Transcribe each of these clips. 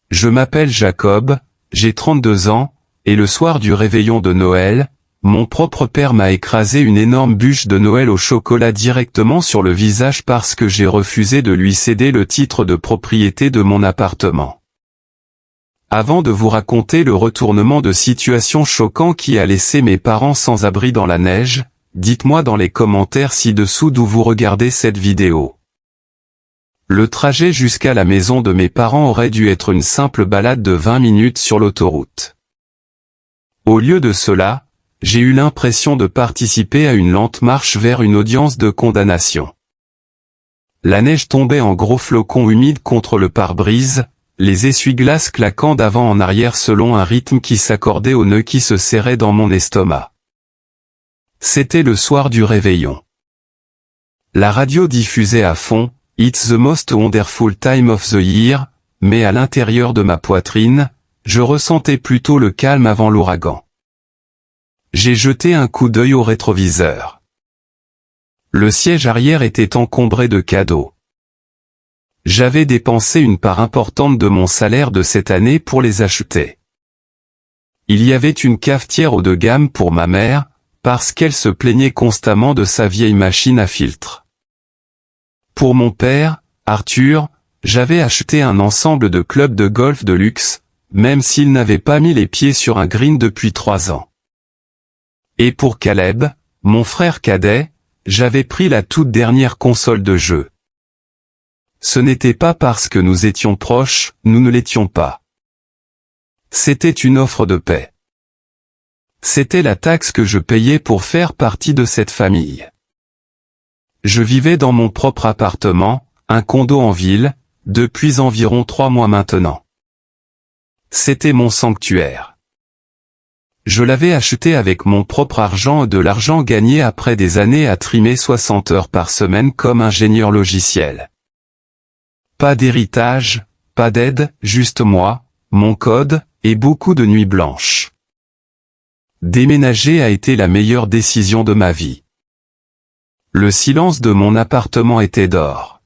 Je m'appelle Jacob, j'ai 32 ans, et le soir du réveillon de Noël, mon propre père m'a écrasé une énorme bûche de Noël au chocolat directement sur le visage parce que j'ai refusé de lui céder le titre de propriété de mon appartement. Avant de vous raconter le retournement de situation choquant qui a laissé mes parents sans abri dans la neige, dites-moi dans les commentaires ci-dessous d'où vous regardez cette vidéo. Le trajet jusqu'à la maison de mes parents aurait dû être une simple balade de 20 minutes sur l'autoroute. Au lieu de cela, j'ai eu l'impression de participer à une lente marche vers une audience de condamnation. La neige tombait en gros flocons humides contre le pare-brise, les essuie-glaces claquant d'avant en arrière selon un rythme qui s'accordait aux nœuds qui se serraient dans mon estomac. C'était le soir du réveillon. La radio diffusait à fond, « It's the most wonderful time of the year », mais à l'intérieur de ma poitrine, je ressentais plutôt le calme avant l'ouragan. J'ai jeté un coup d'œil au rétroviseur. Le siège arrière était encombré de cadeaux. J'avais dépensé une part importante de mon salaire de cette année pour les acheter. Il y avait une cafetière haut de gamme pour ma mère, parce qu'elle se plaignait constamment de sa vieille machine à filtre. Pour mon père, Arthur, j'avais acheté un ensemble de clubs de golf de luxe, même s'il n'avait pas mis les pieds sur un green depuis 3 ans. Et pour Caleb, mon frère cadet, j'avais pris la toute dernière console de jeu. Ce n'était pas parce que nous étions proches, nous ne l'étions pas. C'était une offre de paix. C'était la taxe que je payais pour faire partie de cette famille. Je vivais dans mon propre appartement, un condo en ville, depuis environ 3 mois maintenant. C'était mon sanctuaire. Je l'avais acheté avec mon propre argent et de l'argent gagné après des années à trimer 60 heures par semaine comme ingénieur logiciel. Pas d'héritage, pas d'aide, juste moi, mon code, et beaucoup de nuits blanches. Déménager a été la meilleure décision de ma vie. Le silence de mon appartement était d'or.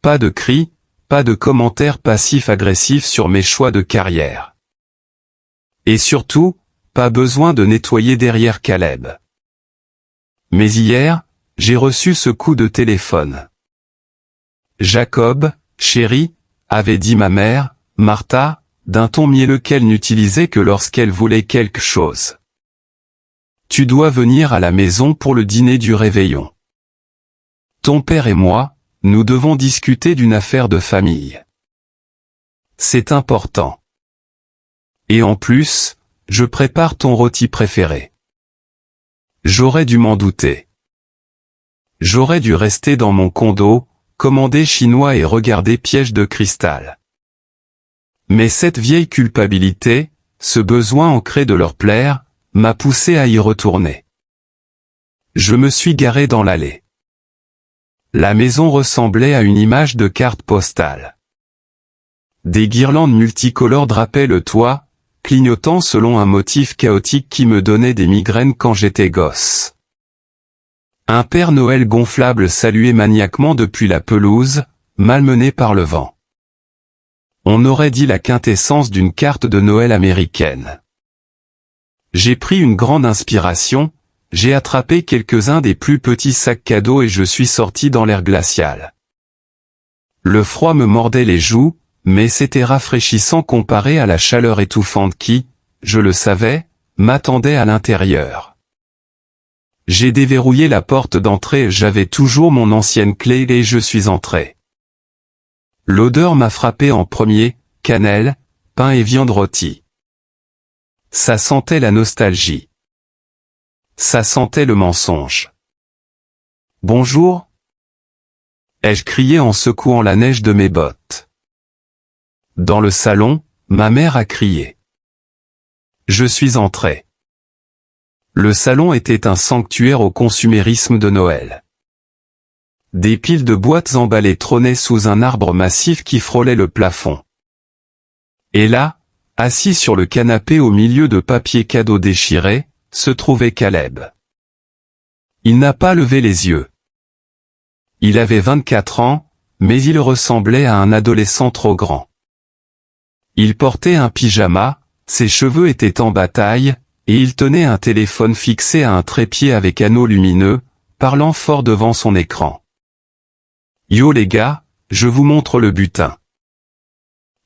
Pas de cris, pas de commentaires passifs-agressifs sur mes choix de carrière. Et surtout, pas besoin de nettoyer derrière Caleb. Mais hier, j'ai reçu ce coup de téléphone. Jacob, chéri, avait dit ma mère, Martha, d'un ton mielleux qu'elle n'utilisait que lorsqu'elle voulait quelque chose. Tu dois venir à la maison pour le dîner du réveillon. Ton père et moi, nous devons discuter d'une affaire de famille. C'est important. Et en plus, je prépare ton rôti préféré. J'aurais dû m'en douter. J'aurais dû rester dans mon condo, commander chinois et regarder Piège de cristal. Mais cette vieille culpabilité, ce besoin ancré de leur plaire, m'a poussé à y retourner. Je me suis garé dans l'allée. La maison ressemblait à une image de carte postale. Des guirlandes multicolores drapaient le toit, clignotant selon un motif chaotique qui me donnait des migraines quand j'étais gosse. Un Père Noël gonflable saluait maniaquement depuis la pelouse, malmené par le vent. On aurait dit la quintessence d'une carte de Noël américaine. J'ai pris une grande inspiration, j'ai attrapé quelques-uns des plus petits sacs cadeaux et je suis sorti dans l'air glacial. Le froid me mordait les joues, mais c'était rafraîchissant comparé à la chaleur étouffante qui, je le savais, m'attendait à l'intérieur. J'ai déverrouillé la porte d'entrée, j'avais toujours mon ancienne clé et je suis entré. L'odeur m'a frappé en premier, cannelle, pain et viande rôtie. Ça sentait la nostalgie. Ça sentait le mensonge. Bonjour, ai-je crié en secouant la neige de mes bottes. Dans le salon, ma mère a crié. Je suis entré. Le salon était un sanctuaire au consumérisme de Noël. Des piles de boîtes emballées trônaient sous un arbre massif qui frôlait le plafond. Et là, assis sur le canapé au milieu de papiers cadeaux déchirés, se trouvait Caleb. Il n'a pas levé les yeux. Il avait 24 ans, mais il ressemblait à un adolescent trop grand. Il portait un pyjama, ses cheveux étaient en bataille, et il tenait un téléphone fixé à un trépied avec anneau lumineux, parlant fort devant son écran. « Yo les gars, je vous montre le butin.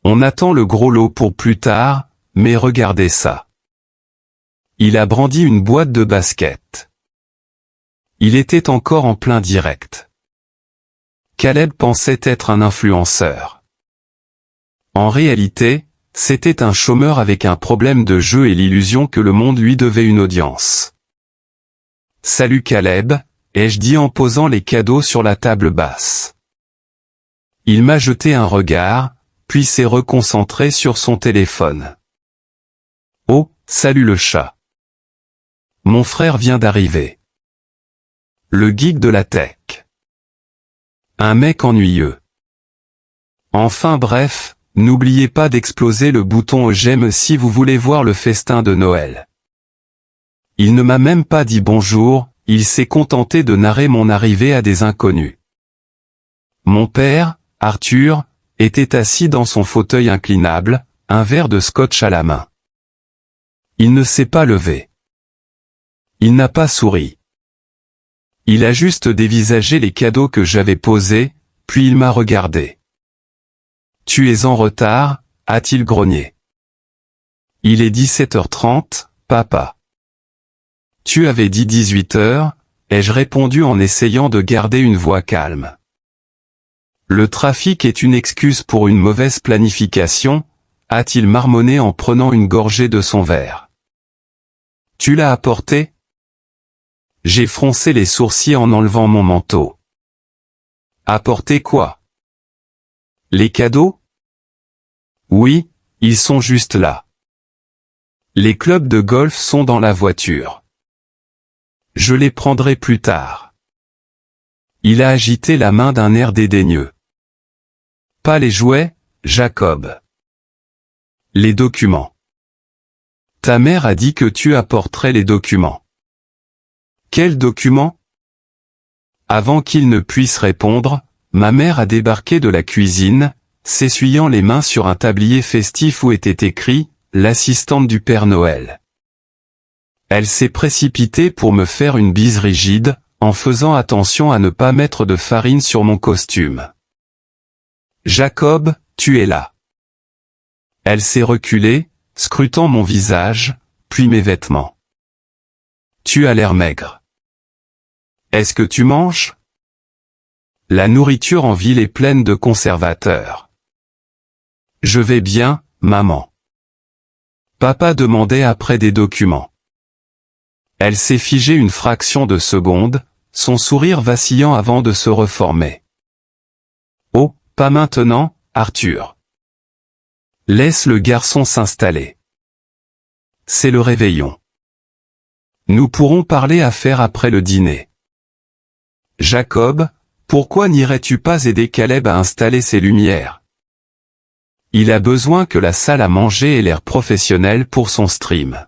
On attend le gros lot pour plus tard, mais regardez ça. » Il a brandi une boîte de basket. Il était encore en plein direct. Caleb pensait être un influenceur. En réalité, c'était un chômeur avec un problème de jeu et l'illusion que le monde lui devait une audience. « Salut Caleb », ai-je dit en posant les cadeaux sur la table basse. Il m'a jeté un regard, puis s'est reconcentré sur son téléphone. « Oh, salut le chat. Mon frère vient d'arriver. Le geek de la tech. Un mec ennuyeux. Enfin bref, n'oubliez pas d'exploser le bouton j'aime si vous voulez voir le festin de Noël. » Il ne m'a même pas dit bonjour, il s'est contenté de narrer mon arrivée à des inconnus. Mon père, Arthur, était assis dans son fauteuil inclinable, un verre de scotch à la main. Il ne s'est pas levé. Il n'a pas souri. Il a juste dévisagé les cadeaux que j'avais posés, puis il m'a regardé. « Tu es en retard » a-t-il grogné. « Il est 17h30, papa. »« Tu avais dit 18h, ai-je répondu en essayant de garder une voix calme. « Le trafic est une excuse pour une mauvaise planification, a-t-il marmonné en prenant une gorgée de son verre. « Tu l'as apporté ?» J'ai froncé les sourcils en enlevant mon manteau. « Apporter quoi? Les cadeaux? » Oui, ils sont juste là. Les clubs de golf sont dans la voiture. Je les prendrai plus tard. Il a agité la main d'un air dédaigneux. Pas les jouets, Jacob. Les documents. Ta mère a dit que tu apporterais les documents. Quels documents? Avant qu'il ne puisse répondre, ma mère a débarqué de la cuisine, s'essuyant les mains sur un tablier festif où était écrit « L'assistante du Père Noël ». Elle s'est précipitée pour me faire une bise rigide, en faisant attention à ne pas mettre de farine sur mon costume. « Jacob, tu es là. » Elle s'est reculée, scrutant mon visage, puis mes vêtements. « Tu as l'air maigre. Est-ce que tu manges? La nourriture en ville est pleine de conservateurs. » Je vais bien, maman. Papa demandait après des documents. Elle s'est figée une fraction de seconde, son sourire vacillant avant de se reformer. Oh, pas maintenant, Arthur. Laisse le garçon s'installer. C'est le réveillon. Nous pourrons parler affaires après le dîner. Jacob, pourquoi n'irais-tu pas aider Caleb à installer ses lumières? Il a besoin que la salle à manger ait l'air professionnel pour son stream.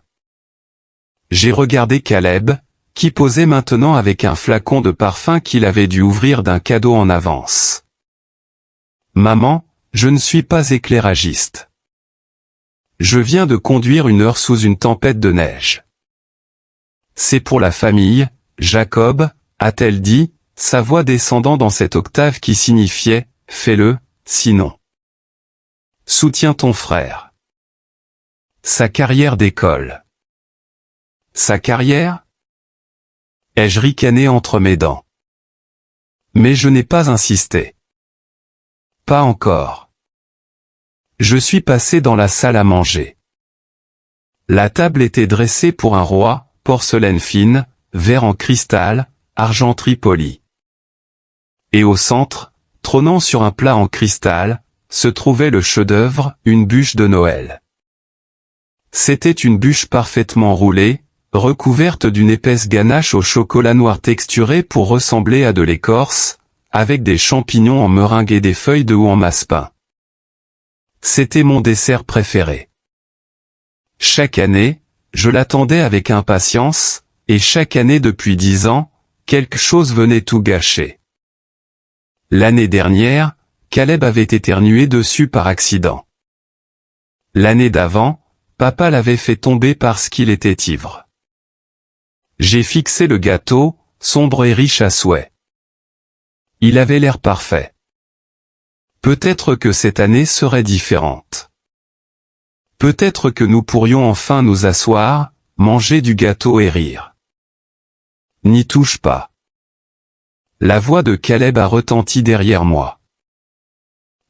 J'ai regardé Caleb, qui posait maintenant avec un flacon de parfum qu'il avait dû ouvrir d'un cadeau en avance. Maman, je ne suis pas éclairagiste. Je viens de conduire 1 heure sous une tempête de neige. C'est pour la famille, Jacob, a-t-elle dit, sa voix descendant dans cette octave qui signifiait « fais-le, sinon ». Soutiens ton frère. Sa carrière d'école. Sa carrière? Ai-je ricané entre mes dents. Mais je n'ai pas insisté. Pas encore. Je suis passé dans la salle à manger. La table était dressée pour un roi, porcelaine fine, verre en cristal, argenterie polie. Et au centre, trônant sur un plat en cristal, se trouvait le chef-d'œuvre, une bûche de Noël. C'était une bûche parfaitement roulée, recouverte d'une épaisse ganache au chocolat noir texturé pour ressembler à de l'écorce, avec des champignons en meringue et des feuilles de houx en massepain. C'était mon dessert préféré. Chaque année, je l'attendais avec impatience, et chaque année depuis 10 ans, quelque chose venait tout gâcher. L'année dernière, Caleb avait éternué dessus par accident. L'année d'avant, papa l'avait fait tomber parce qu'il était ivre. J'ai fixé le gâteau, sombre et riche à souhait. Il avait l'air parfait. Peut-être que cette année serait différente. Peut-être que nous pourrions enfin nous asseoir, manger du gâteau et rire. N'y touche pas. La voix de Caleb a retenti derrière moi.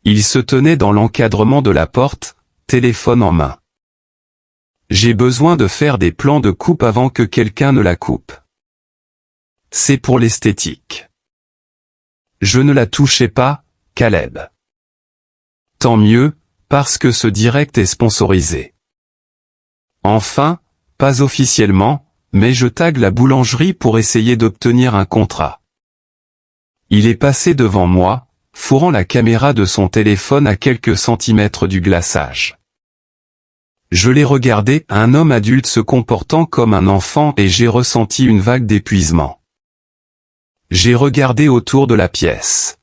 Il se tenait dans l'encadrement de la porte, téléphone en main. J'ai besoin de faire des plans de coupe avant que quelqu'un ne la coupe. C'est pour l'esthétique. Je ne la touchais pas, Caleb. Tant mieux, parce que ce direct est sponsorisé. Enfin, pas officiellement, mais je tague la boulangerie pour essayer d'obtenir un contrat. Il est passé devant moi, fourrant la caméra de son téléphone à quelques centimètres du glaçage. Je l'ai regardé, un homme adulte se comportant comme un enfant, et j'ai ressenti une vague d'épuisement. J'ai regardé autour de la pièce.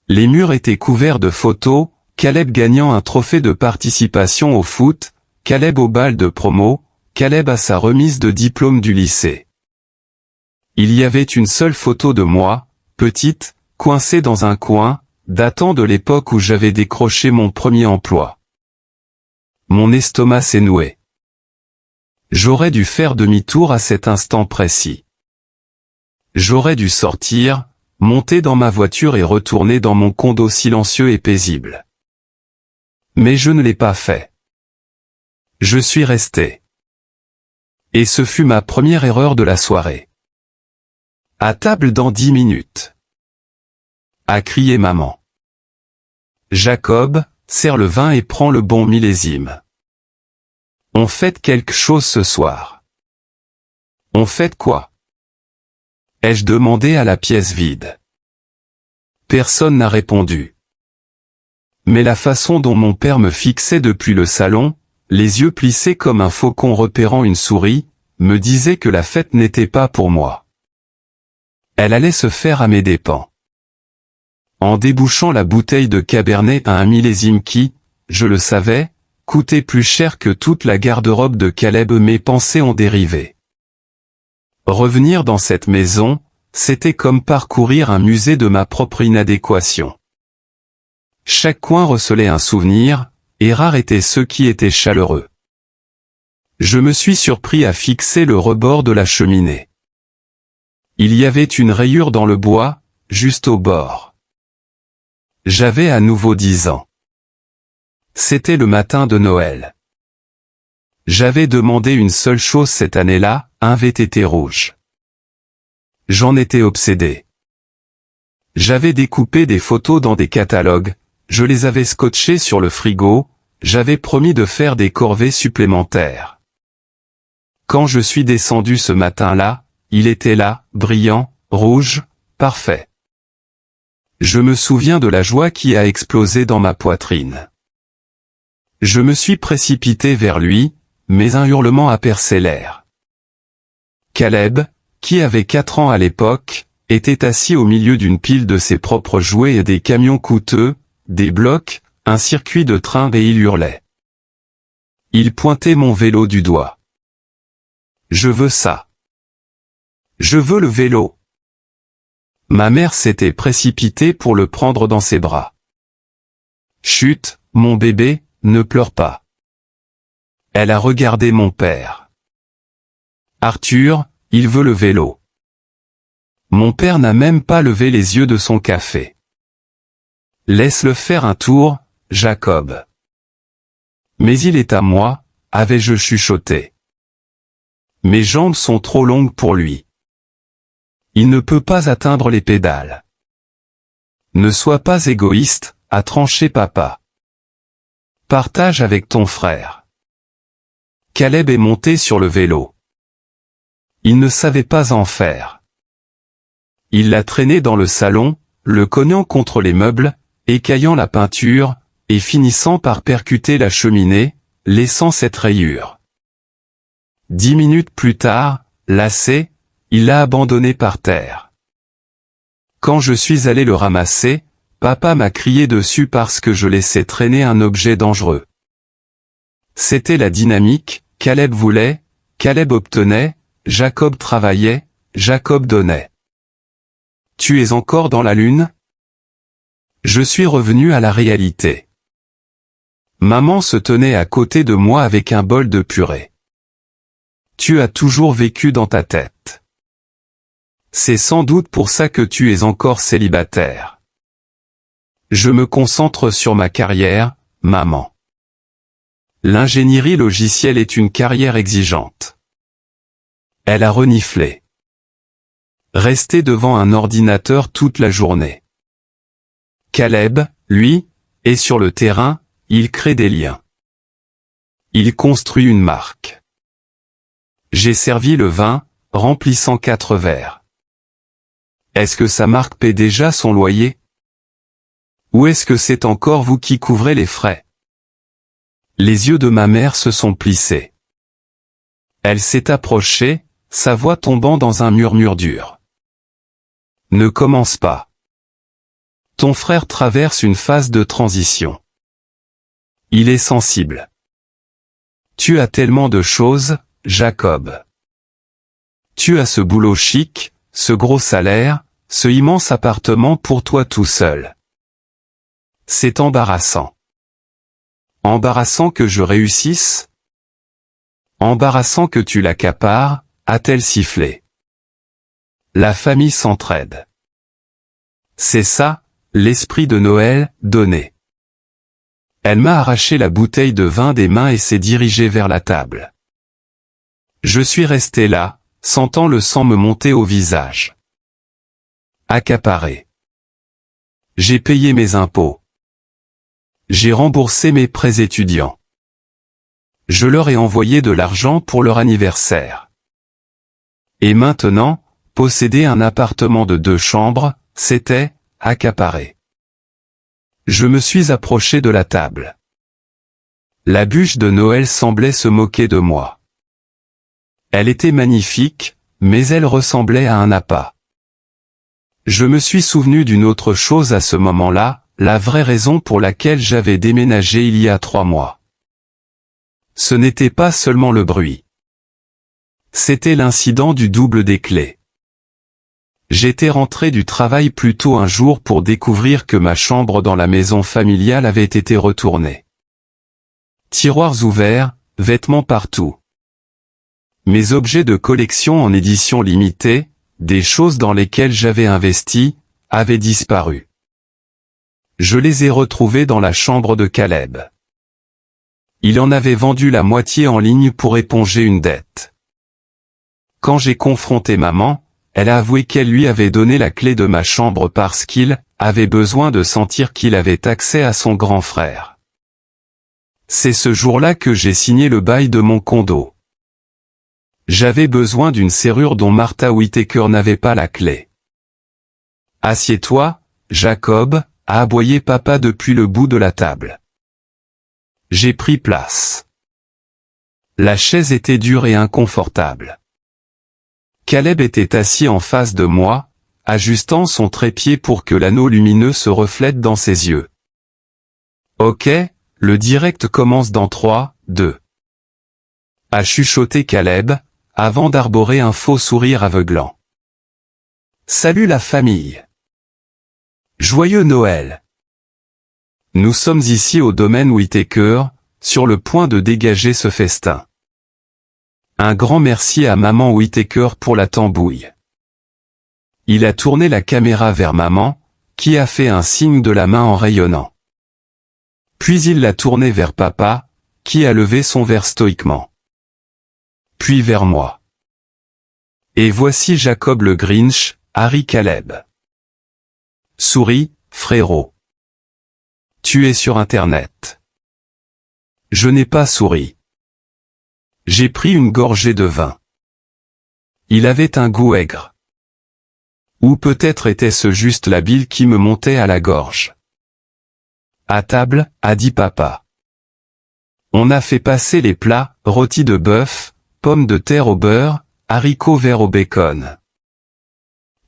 Les murs étaient couverts de photos, Caleb gagnant un trophée de participation au foot, Caleb au bal de promo, Caleb à sa remise de diplôme du lycée. Il y avait une seule photo de moi, petite, coincée dans un coin, datant de l'époque où j'avais décroché mon premier emploi. Mon estomac s'est noué. J'aurais dû faire demi-tour à cet instant précis. J'aurais dû sortir, monter dans ma voiture et retourner dans mon condo silencieux et paisible. Mais je ne l'ai pas fait. Je suis resté. Et ce fut ma première erreur de la soirée. À table dans 10 minutes. A crié maman. Jacob, sers le vin et prends le bon millésime. On fête quelque chose ce soir. On fête quoi? Ai-je demandé à la pièce vide. Personne n'a répondu. Mais la façon dont mon père me fixait depuis le salon, les yeux plissés comme un faucon repérant une souris, me disait que la fête n'était pas pour moi. Elle allait se faire à mes dépens. En débouchant la bouteille de Cabernet à un millésime qui, je le savais, coûtait plus cher que toute la garde-robe de Caleb, mes pensées ont dérivé. Revenir dans cette maison, c'était comme parcourir un musée de ma propre inadéquation. Chaque coin recelait un souvenir, et rares étaient ceux qui étaient chaleureux. Je me suis surpris à fixer le rebord de la cheminée. Il y avait une rayure dans le bois, juste au bord. J'avais à nouveau 10 ans. C'était le matin de Noël. J'avais demandé une seule chose cette année-là, un VTT rouge. J'en étais obsédé. J'avais découpé des photos dans des catalogues, je les avais scotchées sur le frigo, j'avais promis de faire des corvées supplémentaires. Quand je suis descendu ce matin-là, il était là, brillant, rouge, parfait. Je me souviens de la joie qui a explosé dans ma poitrine. Je me suis précipité vers lui, mais un hurlement a percé l'air. Caleb, qui avait 4 ans à l'époque, était assis au milieu d'une pile de ses propres jouets et des camions coûteux, des blocs, un circuit de train, et il hurlait. Il pointait mon vélo du doigt. Je veux ça. Je veux le vélo. Ma mère s'était précipitée pour le prendre dans ses bras. Chut, mon bébé, ne pleure pas. Elle a regardé mon père. Arthur, il veut le vélo. Mon père n'a même pas levé les yeux de son café. Laisse-le faire un tour, Jacob. Mais il est à moi, avais-je chuchoté. Mes jambes sont trop longues pour lui. Il ne peut pas atteindre les pédales. Ne sois pas égoïste, a tranché papa. Partage avec ton frère. Caleb est monté sur le vélo. Il ne savait pas en faire. Il l'a traîné dans le salon, le cognant contre les meubles, écaillant la peinture, et finissant par percuter la cheminée, laissant cette rayure. 10 minutes plus tard, lassé, il l'a abandonné par terre. Quand je suis allé le ramasser, papa m'a crié dessus parce que je laissais traîner un objet dangereux. C'était la dynamique, Caleb voulait, Caleb obtenait, Jacob travaillait, Jacob donnait. Tu es encore dans la lune? Je suis revenu à la réalité. Maman se tenait à côté de moi avec un bol de purée. Tu as toujours vécu dans ta tête. C'est sans doute pour ça que tu es encore célibataire. Je me concentre sur ma carrière, maman. L'ingénierie logicielle est une carrière exigeante. Elle a reniflé. Rester devant un ordinateur toute la journée. Caleb, lui, est sur le terrain, il crée des liens. Il construit une marque. J'ai servi le vin, remplissant 4 verres. Est-ce que sa marque paie déjà son loyer? Ou est-ce que c'est encore vous qui couvrez les frais? Les yeux de ma mère se sont plissés. Elle s'est approchée, sa voix tombant dans un murmure dur. Ne commence pas. Ton frère traverse une phase de transition. Il est sensible. Tu as tellement de choses, Jacob. Tu as ce boulot chic, ce gros salaire, ce immense appartement pour toi tout seul. C'est embarrassant. Embarrassant que je réussisse? Embarrassant que tu l'accapares, a-t-elle sifflé. La famille s'entraide. C'est ça, l'esprit de Noël, donné. Elle m'a arraché la bouteille de vin des mains et s'est dirigée vers la table. Je suis resté là, sentant le sang me monter au visage. Accaparé. J'ai payé mes impôts. J'ai remboursé mes prêts étudiants. Je leur ai envoyé de l'argent pour leur anniversaire. Et maintenant, posséder un appartement de 2 chambres, c'était accaparé. Je me suis approché de la table. La bûche de Noël semblait se moquer de moi. Elle était magnifique, mais elle ressemblait à un appât. Je me suis souvenu d'une autre chose à ce moment-là, la vraie raison pour laquelle j'avais déménagé il y a 3 mois. Ce n'était pas seulement le bruit. C'était l'incident du double des clés. J'étais rentré du travail plus tôt un jour pour découvrir que ma chambre dans la maison familiale avait été retournée. Tiroirs ouverts, vêtements partout. Mes objets de collection en édition limitée, des choses dans lesquelles j'avais investi, avaient disparu. Je les ai retrouvés dans la chambre de Caleb. Il en avait vendu la moitié en ligne pour éponger une dette. Quand j'ai confronté maman, elle a avoué qu'elle lui avait donné la clé de ma chambre parce qu'il avait besoin de sentir qu'il avait accès à son grand frère. C'est ce jour-là que j'ai signé le bail de mon condo. J'avais besoin d'une serrure dont Martha Whittaker n'avait pas la clé. « Assieds-toi, Jacob », a aboyé papa depuis le bout de la table. J'ai pris place. La chaise était dure et inconfortable. Caleb était assis en face de moi, ajustant son trépied pour que l'anneau lumineux se reflète dans ses yeux. Ok, le direct commence dans 3, 2. A chuchoté Caleb, avant d'arborer un faux sourire aveuglant. Salut la famille. Joyeux Noël. Nous sommes ici au domaine Whittaker, sur le point de dégager ce festin. Un grand merci à maman Whittaker pour la tambouille. Il a tourné la caméra vers maman, qui a fait un signe de la main en rayonnant. Puis il l'a tourné vers papa, qui a levé son verre stoïquement. Puis vers moi. Et voici Jacob le Grinch, Harry Caleb. Souris, frérot. Tu es sur Internet. Je n'ai pas souri. J'ai pris une gorgée de vin. Il avait un goût aigre. Ou peut-être était-ce juste la bile qui me montait à la gorge. À table, a dit papa. On a fait passer les plats, rôtis de bœuf, pommes de terre au beurre, haricots verts au bacon.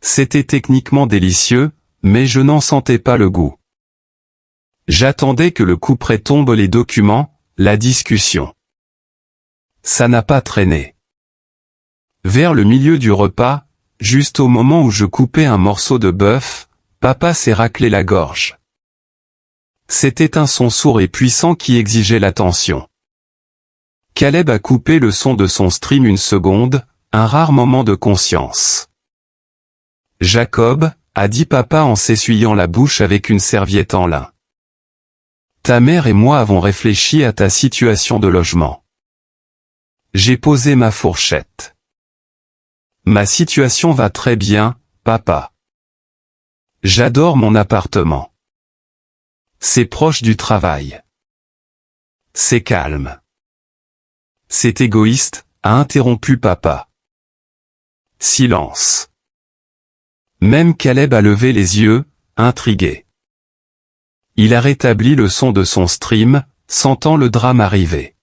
C'était techniquement délicieux, mais je n'en sentais pas le goût. J'attendais que le couperet tombe les documents, la discussion. Ça n'a pas traîné. Vers le milieu du repas, juste au moment où je coupais un morceau de bœuf, papa s'est raclé la gorge. C'était un son sourd et puissant qui exigeait l'attention. Caleb a coupé le son de son stream une seconde, un rare moment de conscience. Jacob, a dit papa en s'essuyant la bouche avec une serviette en lin. Ta mère et moi avons réfléchi à ta situation de logement. J'ai posé ma fourchette. Ma situation va très bien, papa. J'adore mon appartement. C'est proche du travail. C'est calme. C'est égoïste, a interrompu papa. Silence. Même Caleb a levé les yeux, intrigué. Il a rétabli le son de son stream, sentant le drame arriver.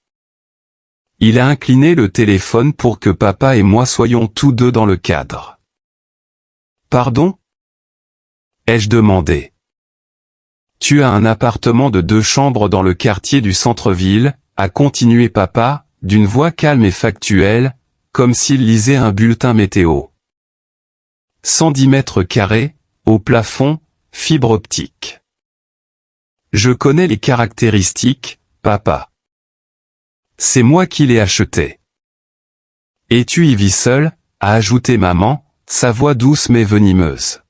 Il a incliné le téléphone pour que papa et moi soyons tous deux dans le cadre. Pardon ? Ai-je demandé. Tu as un appartement de 2 chambres dans le quartier du centre-ville, a continué papa, d'une voix calme et factuelle, comme s'il lisait un bulletin météo. 110 mètres carrés, au plafond, fibre optique. Je connais les caractéristiques, papa. C'est moi qui l'ai acheté. Et tu y vis seul, a ajouté maman, sa voix douce mais venimeuse.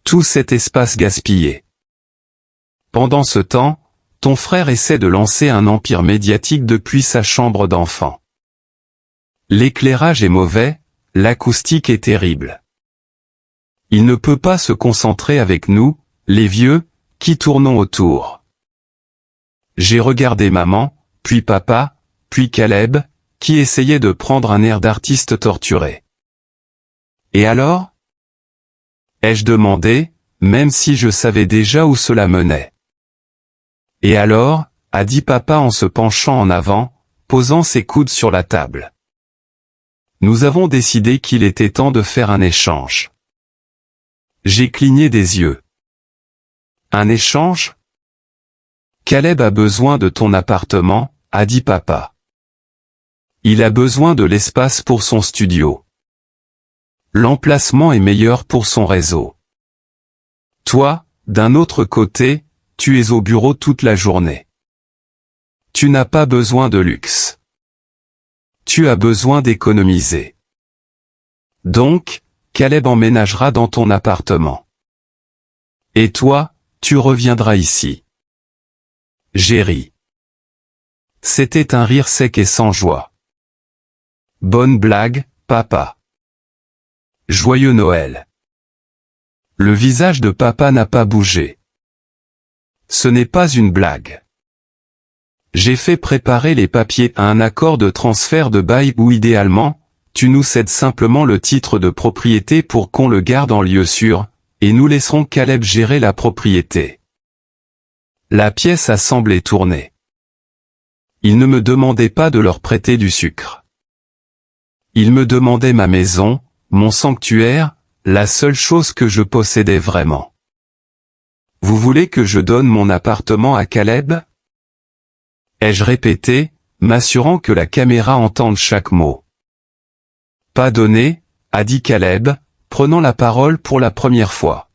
Tout cet espace gaspillé. Pendant ce temps, ton frère essaie de lancer un empire médiatique depuis sa chambre d'enfant. L'éclairage est mauvais, l'acoustique est terrible. Il ne peut pas se concentrer avec nous, les vieux, qui tournons autour. J'ai regardé maman, puis papa, puis Caleb, qui essayait de prendre un air d'artiste torturé. Et alors ? Ai-je demandé, même si je savais déjà où cela menait. Et alors, a dit papa en se penchant en avant, posant ses coudes sur la table. Nous avons décidé qu'il était temps de faire un échange. J'ai cligné des yeux. Un échange ? Caleb a besoin de ton appartement, a dit papa. Il a besoin de l'espace pour son studio. L'emplacement est meilleur pour son réseau. Toi, d'un autre côté, tu es au bureau toute la journée. Tu n'as pas besoin de luxe. Tu as besoin d'économiser. Donc, Caleb emménagera dans ton appartement. Et toi, tu reviendras ici. J'ai ri. C'était un rire sec et sans joie. Bonne blague, papa. Joyeux Noël. Le visage de papa n'a pas bougé. Ce n'est pas une blague. J'ai fait préparer les papiers à un accord de transfert de bail où idéalement, tu nous cèdes simplement le titre de propriété pour qu'on le garde en lieu sûr, et nous laisserons Caleb gérer la propriété. La pièce a semblé tourner. Il ne me demandait pas de leur prêter du sucre. Il me demandait ma maison, mon sanctuaire, la seule chose que je possédais vraiment. Vous voulez que je donne mon appartement à Caleb ? Ai-je répété, m'assurant que la caméra entende chaque mot. Pas donné, a dit Caleb, prenant la parole pour la première fois.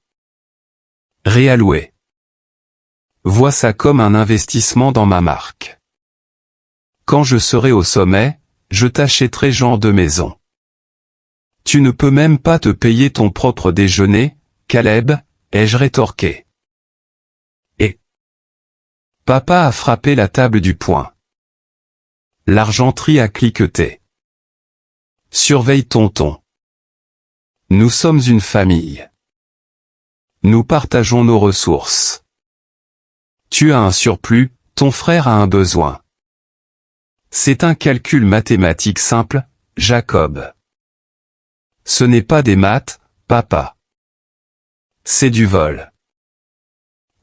Réalloué. Vois ça comme un investissement dans ma marque. Quand je serai au sommet, je t'achèterai genre de maison. Tu ne peux même pas te payer ton propre déjeuner, Caleb, ai-je rétorqué. Et papa a frappé la table du poing. L'argenterie a cliqueté. Surveille tonton. Nous sommes une famille. Nous partageons nos ressources. Tu as un surplus, ton frère a un besoin. C'est un calcul mathématique simple, Jacob. Ce n'est pas des maths, papa. C'est du vol.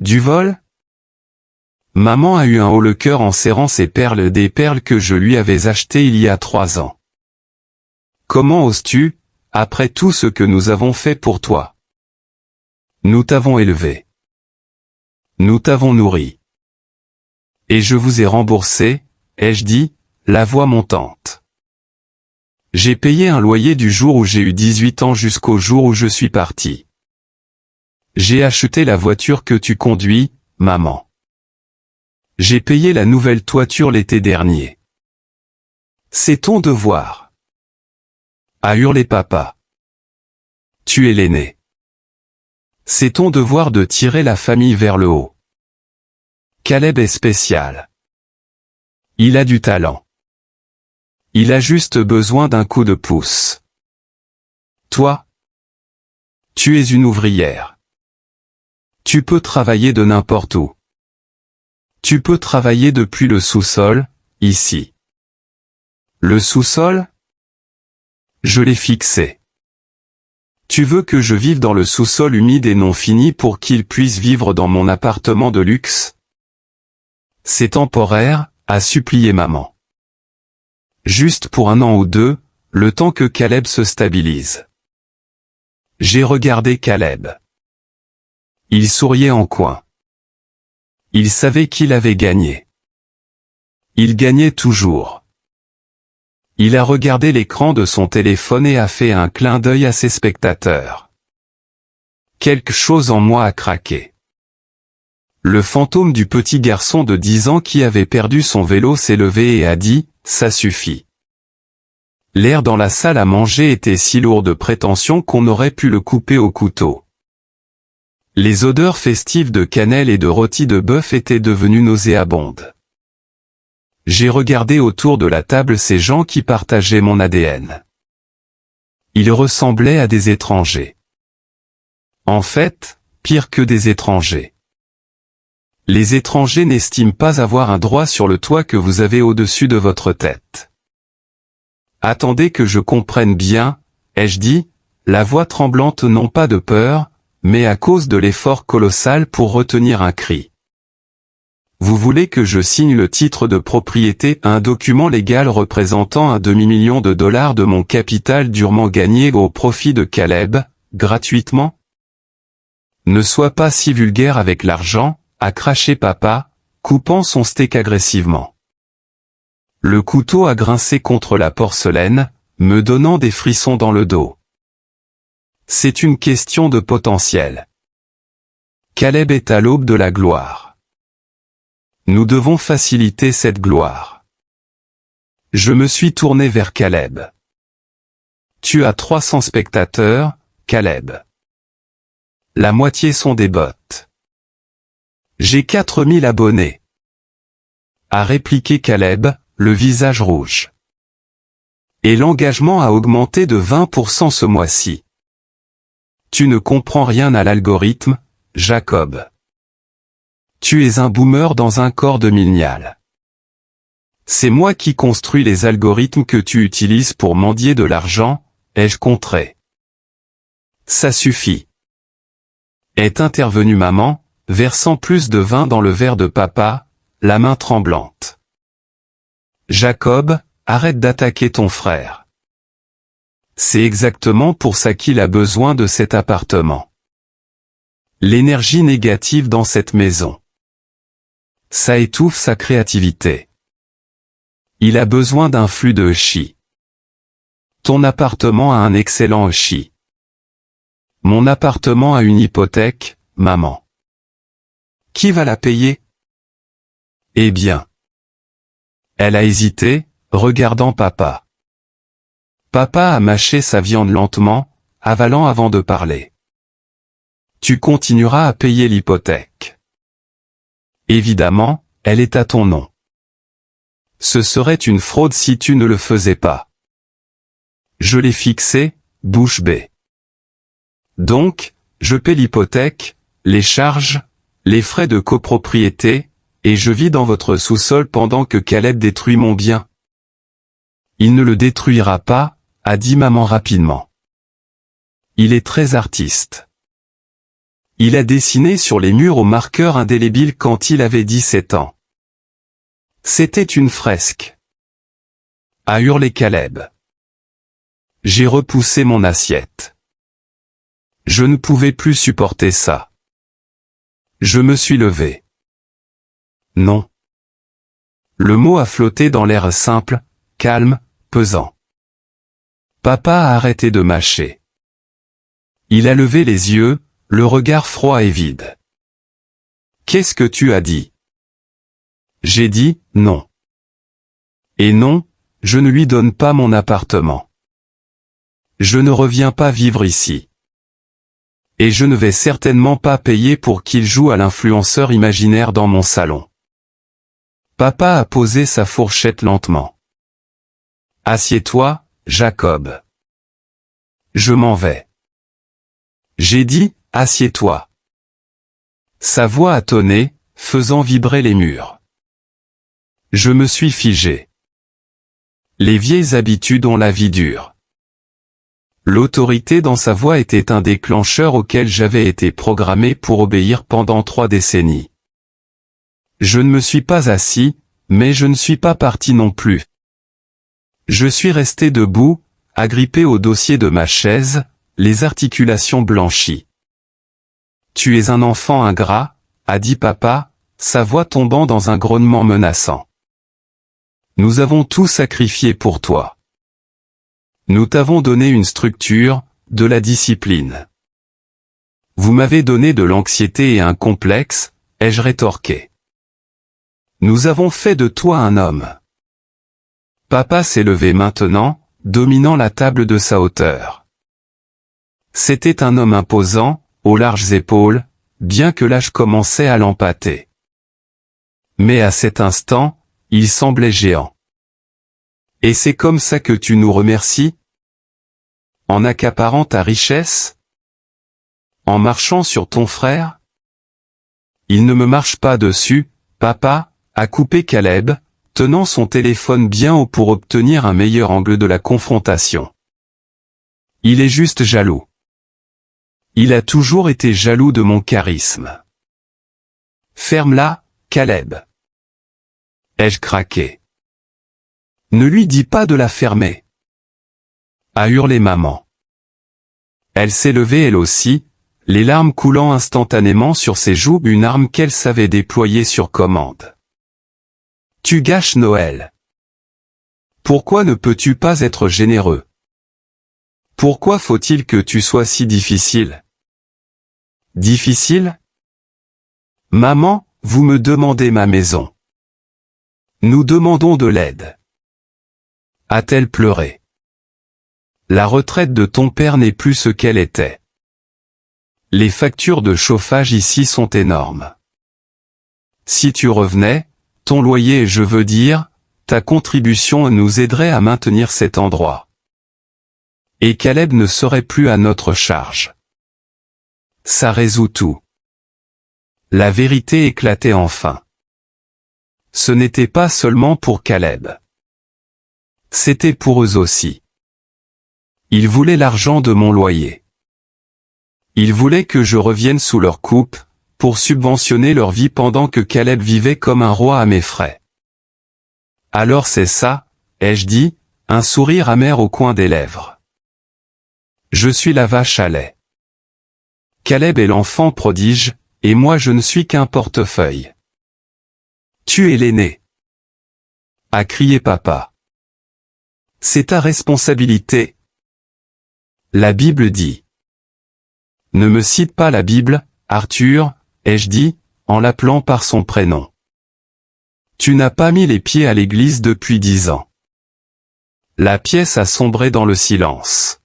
Du vol ? Maman a eu un haut le cœur en serrant ses perles, des perles que je lui avais achetées il y a 3 ans. Comment oses-tu, après tout ce que nous avons fait pour toi ? Nous t'avons élevé. Nous t'avons nourri. Et je vous ai remboursé, ai-je dit, la voix montante. J'ai payé un loyer du jour où j'ai eu 18 ans jusqu'au jour où je suis parti. J'ai acheté la voiture que tu conduis, maman. J'ai payé la nouvelle toiture l'été dernier. C'est ton devoir. A hurlé papa. Tu es l'aîné. C'est ton devoir de tirer la famille vers le haut. Caleb est spécial. Il a du talent. Il a juste besoin d'un coup de pouce. Toi, tu es une ouvrière. Tu peux travailler de n'importe où. Tu peux travailler depuis le sous-sol, ici. Le sous-sol? Je l'ai fixé. Tu veux que je vive dans le sous-sol humide et non fini pour qu'il puisse vivre dans mon appartement de luxe? C'est temporaire, a supplié maman. Juste pour 1 an ou 2, le temps que Caleb se stabilise. J'ai regardé Caleb. Il souriait en coin. Il savait qu'il avait gagné. Il gagnait toujours. Il a regardé l'écran de son téléphone et a fait un clin d'œil à ses spectateurs. Quelque chose en moi a craqué. Le fantôme du petit garçon de 10 ans qui avait perdu son vélo s'est levé et a dit « Ça suffit ». L'air dans la salle à manger était si lourd de prétention qu'on aurait pu le couper au couteau. Les odeurs festives de cannelle et de rôti de bœuf étaient devenues nauséabondes. J'ai regardé autour de la table ces gens qui partageaient mon ADN. Ils ressemblaient à des étrangers. En fait, pire que des étrangers. Les étrangers n'estiment pas avoir un droit sur le toit que vous avez au-dessus de votre tête. Attendez que je comprenne bien, ai-je dit, la voix tremblante non pas de peur, mais à cause de l'effort colossal pour retenir un cri. Vous voulez que je signe le titre de propriété, un document légal représentant un demi-million de dollars de mon capital durement gagné au profit de Caleb, gratuitement? Ne sois pas si vulgaire avec l'argent, a craché papa, coupant son steak agressivement. Le couteau a grincé contre la porcelaine, me donnant des frissons dans le dos. C'est une question de potentiel. Caleb est à l'aube de la gloire. Nous devons faciliter cette gloire. Je me suis tourné vers Caleb. Tu as 300 spectateurs, Caleb. La moitié sont des bots. J'ai 4000 abonnés. A répliqué Caleb, le visage rouge. Et l'engagement a augmenté de 20% ce mois-ci. Tu ne comprends rien à l'algorithme, Jacob. Tu es un boomer dans un corps de millénial. C'est moi qui construis les algorithmes que tu utilises pour mendier de l'argent, ai-je contré. Ça suffit. Est intervenue maman, versant plus de vin dans le verre de papa, la main tremblante. Jacob, arrête d'attaquer ton frère. C'est exactement pour ça qu'il a besoin de cet appartement. L'énergie négative dans cette maison. Ça étouffe sa créativité. Il a besoin d'un flux de chi. Ton appartement a un excellent chi. Mon appartement a une hypothèque, maman. Qui va la payer? Eh bien. Elle a hésité, regardant papa. Papa a mâché sa viande lentement, avalant avant de parler. Tu continueras à payer l'hypothèque. Évidemment, elle est à ton nom. Ce serait une fraude si tu ne le faisais pas. Je l'ai fixé, bouche bée. Donc, je paie l'hypothèque, les charges, les frais de copropriété, et je vis dans votre sous-sol pendant que Caleb détruit mon bien. Il ne le détruira pas, a dit maman rapidement. Il est très artiste. Il a dessiné sur les murs au marqueur indélébile quand il avait 17 ans. C'était une fresque. A hurlé Caleb. J'ai repoussé mon assiette. Je ne pouvais plus supporter ça. Je me suis levé. Non. Le mot a flotté dans l'air simple, calme, pesant. Papa a arrêté de mâcher. Il a levé les yeux, le regard froid et vide. Qu'est-ce que tu as dit? J'ai dit, non. Et non, je ne lui donne pas mon appartement. Je ne reviens pas vivre ici. Et je ne vais certainement pas payer pour qu'il joue à l'influenceur imaginaire dans mon salon. Papa a posé sa fourchette lentement. Assieds-toi, Jacob. Je m'en vais. J'ai dit, assieds-toi. Sa voix a tonné, faisant vibrer les murs. Je me suis figé. Les vieilles habitudes ont la vie dure. L'autorité dans sa voix était un déclencheur auquel j'avais été programmé pour obéir pendant 3 décennies. Je ne me suis pas assis, mais je ne suis pas parti non plus. Je suis resté debout, agrippé au dossier de ma chaise, les articulations blanchies. Tu es un enfant ingrat, a dit papa, sa voix tombant dans un grognement menaçant. Nous avons tout sacrifié pour toi. Nous t'avons donné une structure, de la discipline. Vous m'avez donné de l'anxiété et un complexe, ai-je rétorqué. Nous avons fait de toi un homme. Papa s'est levé maintenant, dominant la table de sa hauteur. C'était un homme imposant, aux larges épaules, bien que l'âge commençait à l'empâter. Mais à cet instant, il semblait géant. Et c'est comme ça que tu nous remercies? En accaparant ta richesse? En marchant sur ton frère? Il ne me marche pas dessus, papa, a coupé Caleb, tenant son téléphone bien haut pour obtenir un meilleur angle de la confrontation. Il est juste jaloux. Il a toujours été jaloux de mon charisme. Ferme-la, Caleb. Ai-je craqué? Ne lui dis pas de la fermer. A hurlé maman. Elle s'est levée elle aussi, les larmes coulant instantanément sur ses joues, une arme qu'elle savait déployer sur commande. Tu gâches Noël. Pourquoi ne peux-tu pas être généreux? Pourquoi faut-il que tu sois si difficile? Difficile? Maman, vous me demandez ma maison. Nous demandons de l'aide. A-t-elle pleuré? La retraite de ton père n'est plus ce qu'elle était. Les factures de chauffage ici sont énormes. Si tu revenais, ton loyer, je veux dire, ta contribution nous aiderait à maintenir cet endroit. Et Caleb ne serait plus à notre charge. Ça résout tout. La vérité éclatait enfin. Ce n'était pas seulement pour Caleb. C'était pour eux aussi. Ils voulaient l'argent de mon loyer. Ils voulaient que je revienne sous leur coupe, pour subventionner leur vie pendant que Caleb vivait comme un roi à mes frais. Alors c'est ça, ai-je dit, un sourire amer au coin des lèvres. Je suis la vache à lait. Caleb est l'enfant prodige, et moi je ne suis qu'un portefeuille. Tu es l'aîné, a crié papa. C'est ta responsabilité. La Bible dit. Ne me cite pas la Bible, Arthur, ai-je dit, en l'appelant par son prénom. Tu n'as pas mis les pieds à l'église depuis 10 ans. La pièce a sombré dans le silence.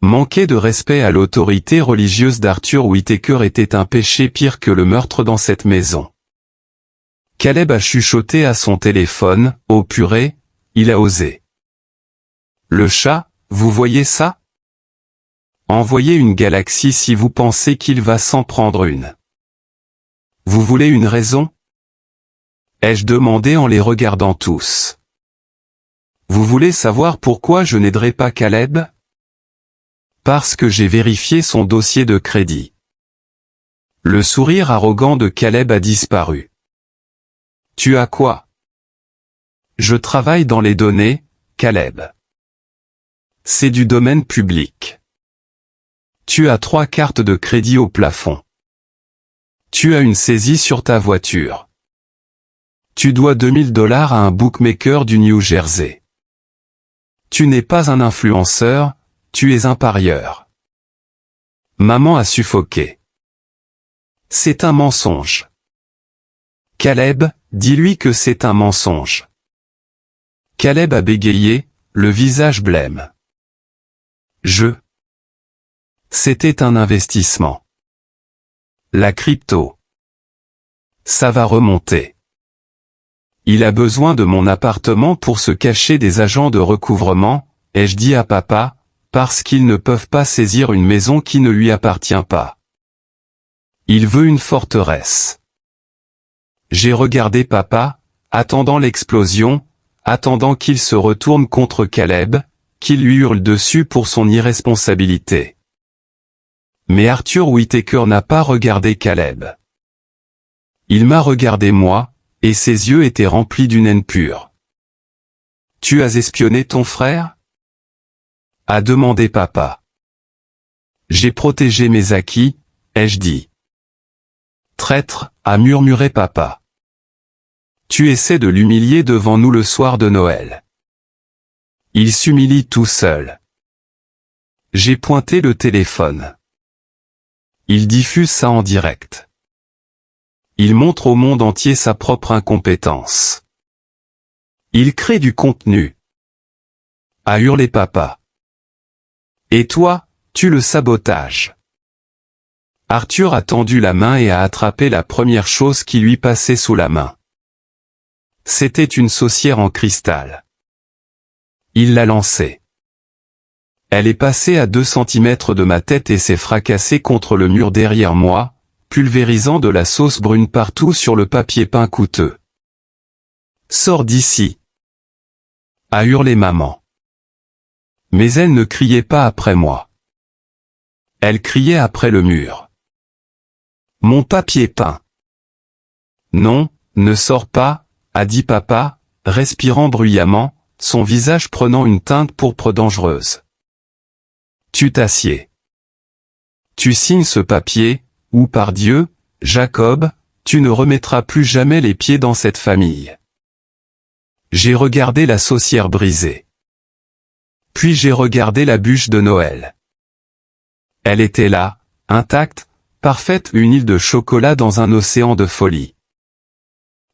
Manquer de respect à l'autorité religieuse d'Arthur Whittaker était un péché pire que le meurtre dans cette maison. Caleb a chuchoté à son téléphone, « Oh purée, il a osé. » Le chat, vous voyez ça? Envoyez une galaxie si vous pensez qu'il va s'en prendre une. Vous voulez une raison? Ai-je demandé en les regardant tous. Vous voulez savoir pourquoi je n'aiderai pas Caleb? Parce que j'ai vérifié son dossier de crédit. Le sourire arrogant de Caleb a disparu. Tu as quoi? Je travaille dans les données, Caleb. C'est du domaine public. Tu as 3 cartes de crédit au plafond. Tu as une saisie sur ta voiture. Tu dois 2000 $ à un bookmaker du New Jersey. Tu n'es pas un influenceur, tu es un parieur. Maman a suffoqué. C'est un mensonge. Caleb, dis-lui que c'est un mensonge. Caleb a bégayé, le visage blême. C'était un investissement. La crypto. Ça va remonter. Il a besoin de mon appartement pour se cacher des agents de recouvrement, ai-je dit à papa, parce qu'ils ne peuvent pas saisir une maison qui ne lui appartient pas. Il veut une forteresse. J'ai regardé papa, attendant l'explosion, attendant qu'il se retourne contre Caleb, qu'il lui hurle dessus pour son irresponsabilité. Mais Arthur Whittaker n'a pas regardé Caleb. Il m'a regardé moi, et ses yeux étaient remplis d'une haine pure. « Tu as espionné ton frère ?» a demandé papa. « J'ai protégé mes acquis, ai-je dit. »« Traître » a murmuré papa. « Tu essaies de l'humilier devant nous le soir de Noël. » Il s'humilie tout seul. J'ai pointé le téléphone. Il diffuse ça en direct. Il montre au monde entier sa propre incompétence. Il crée du contenu. A hurlé papa. Et toi, tu le sabotages. Arthur a tendu la main et a attrapé la première chose qui lui passait sous la main. C'était une saucière en cristal. Il l'a lancée. Elle est passée à 2 centimètres de ma tête et s'est fracassée contre le mur derrière moi, pulvérisant de la sauce brune partout sur le papier peint coûteux. « Sors d'ici !» a hurlé maman. Mais elle ne criait pas après moi. Elle criait après le mur. Mon papier peint. Non, ne sors pas, a dit papa, respirant bruyamment, son visage prenant une teinte pourpre dangereuse. Tu t'assieds. Tu signes ce papier, ou par Dieu, Jacob, tu ne remettras plus jamais les pieds dans cette famille. J'ai regardé la saucière brisée. Puis j'ai regardé la bûche de Noël. Elle était là, intacte, parfaite, une île de chocolat dans un océan de folie.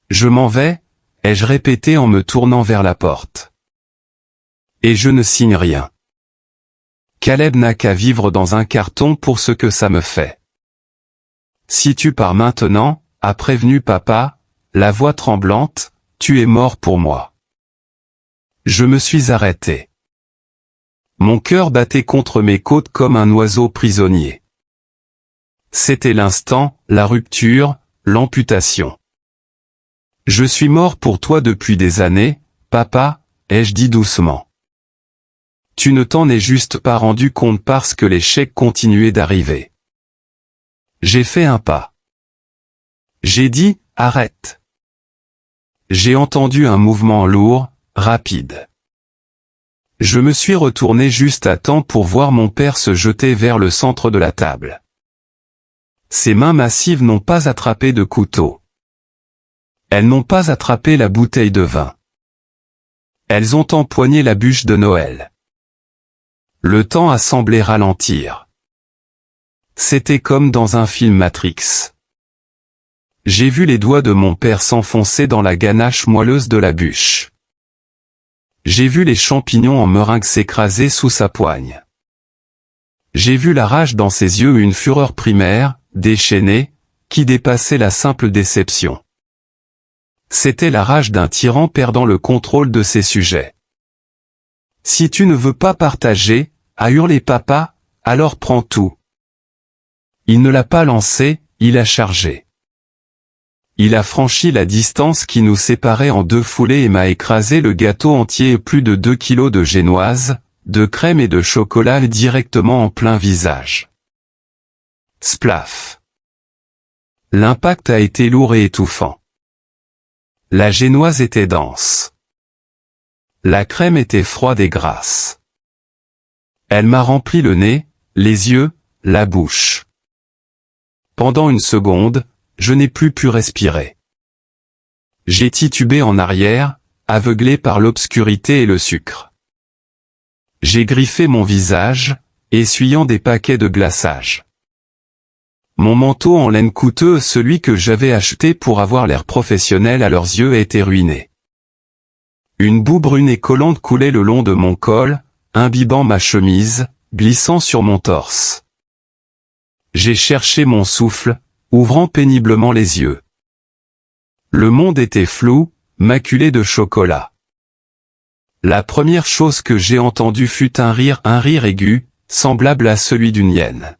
Je m'en vais, ai-je répété en me tournant vers la porte. Et je ne signe rien. Caleb n'a qu'à vivre dans un carton pour ce que ça me fait. Si tu pars maintenant, a prévenu papa, la voix tremblante, tu es mort pour moi. Je me suis arrêté. Mon cœur battait contre mes côtes comme un oiseau prisonnier. C'était l'instant, la rupture, l'amputation. Je suis mort pour toi depuis des années, papa, ai-je dit doucement. Tu ne t'en es juste pas rendu compte parce que les chèques continuaient d'arriver. J'ai fait un pas. J'ai dit, arrête. J'ai entendu un mouvement lourd, rapide. Je me suis retourné juste à temps pour voir mon père se jeter vers le centre de la table. Ses mains massives n'ont pas attrapé de couteau. Elles n'ont pas attrapé la bouteille de vin. Elles ont empoigné la bûche de Noël. Le temps a semblé ralentir. C'était comme dans un film Matrix. J'ai vu les doigts de mon père s'enfoncer dans la ganache moelleuse de la bûche. J'ai vu les champignons en meringue s'écraser sous sa poigne. J'ai vu la rage dans ses yeux, une fureur primaire, déchaînée, qui dépassait la simple déception. C'était la rage d'un tyran perdant le contrôle de ses sujets. Si tu ne veux pas partager, a hurlé papa, alors prends tout. Il ne l'a pas lancé, il a chargé. Il a franchi la distance qui nous séparait en 2 foulées et m'a écrasé le gâteau entier et plus de 2 kilos de génoise, de crème et de chocolat directement en plein visage. Splaf. L'impact a été lourd et étouffant. La génoise était dense. La crème était froide et grasse. Elle m'a rempli le nez, les yeux, la bouche. Pendant une seconde, je n'ai plus pu respirer. J'ai titubé en arrière, aveuglé par l'obscurité et le sucre. J'ai griffé mon visage, essuyant des paquets de glaçage. Mon manteau en laine coûteux, celui que j'avais acheté pour avoir l'air professionnel à leurs yeux, était ruiné. Une boue brune et collante coulait le long de mon col, imbibant ma chemise, glissant sur mon torse. J'ai cherché mon souffle, ouvrant péniblement les yeux. Le monde était flou, maculé de chocolat. La première chose que j'ai entendue fut un rire aigu, semblable à celui d'une hyène.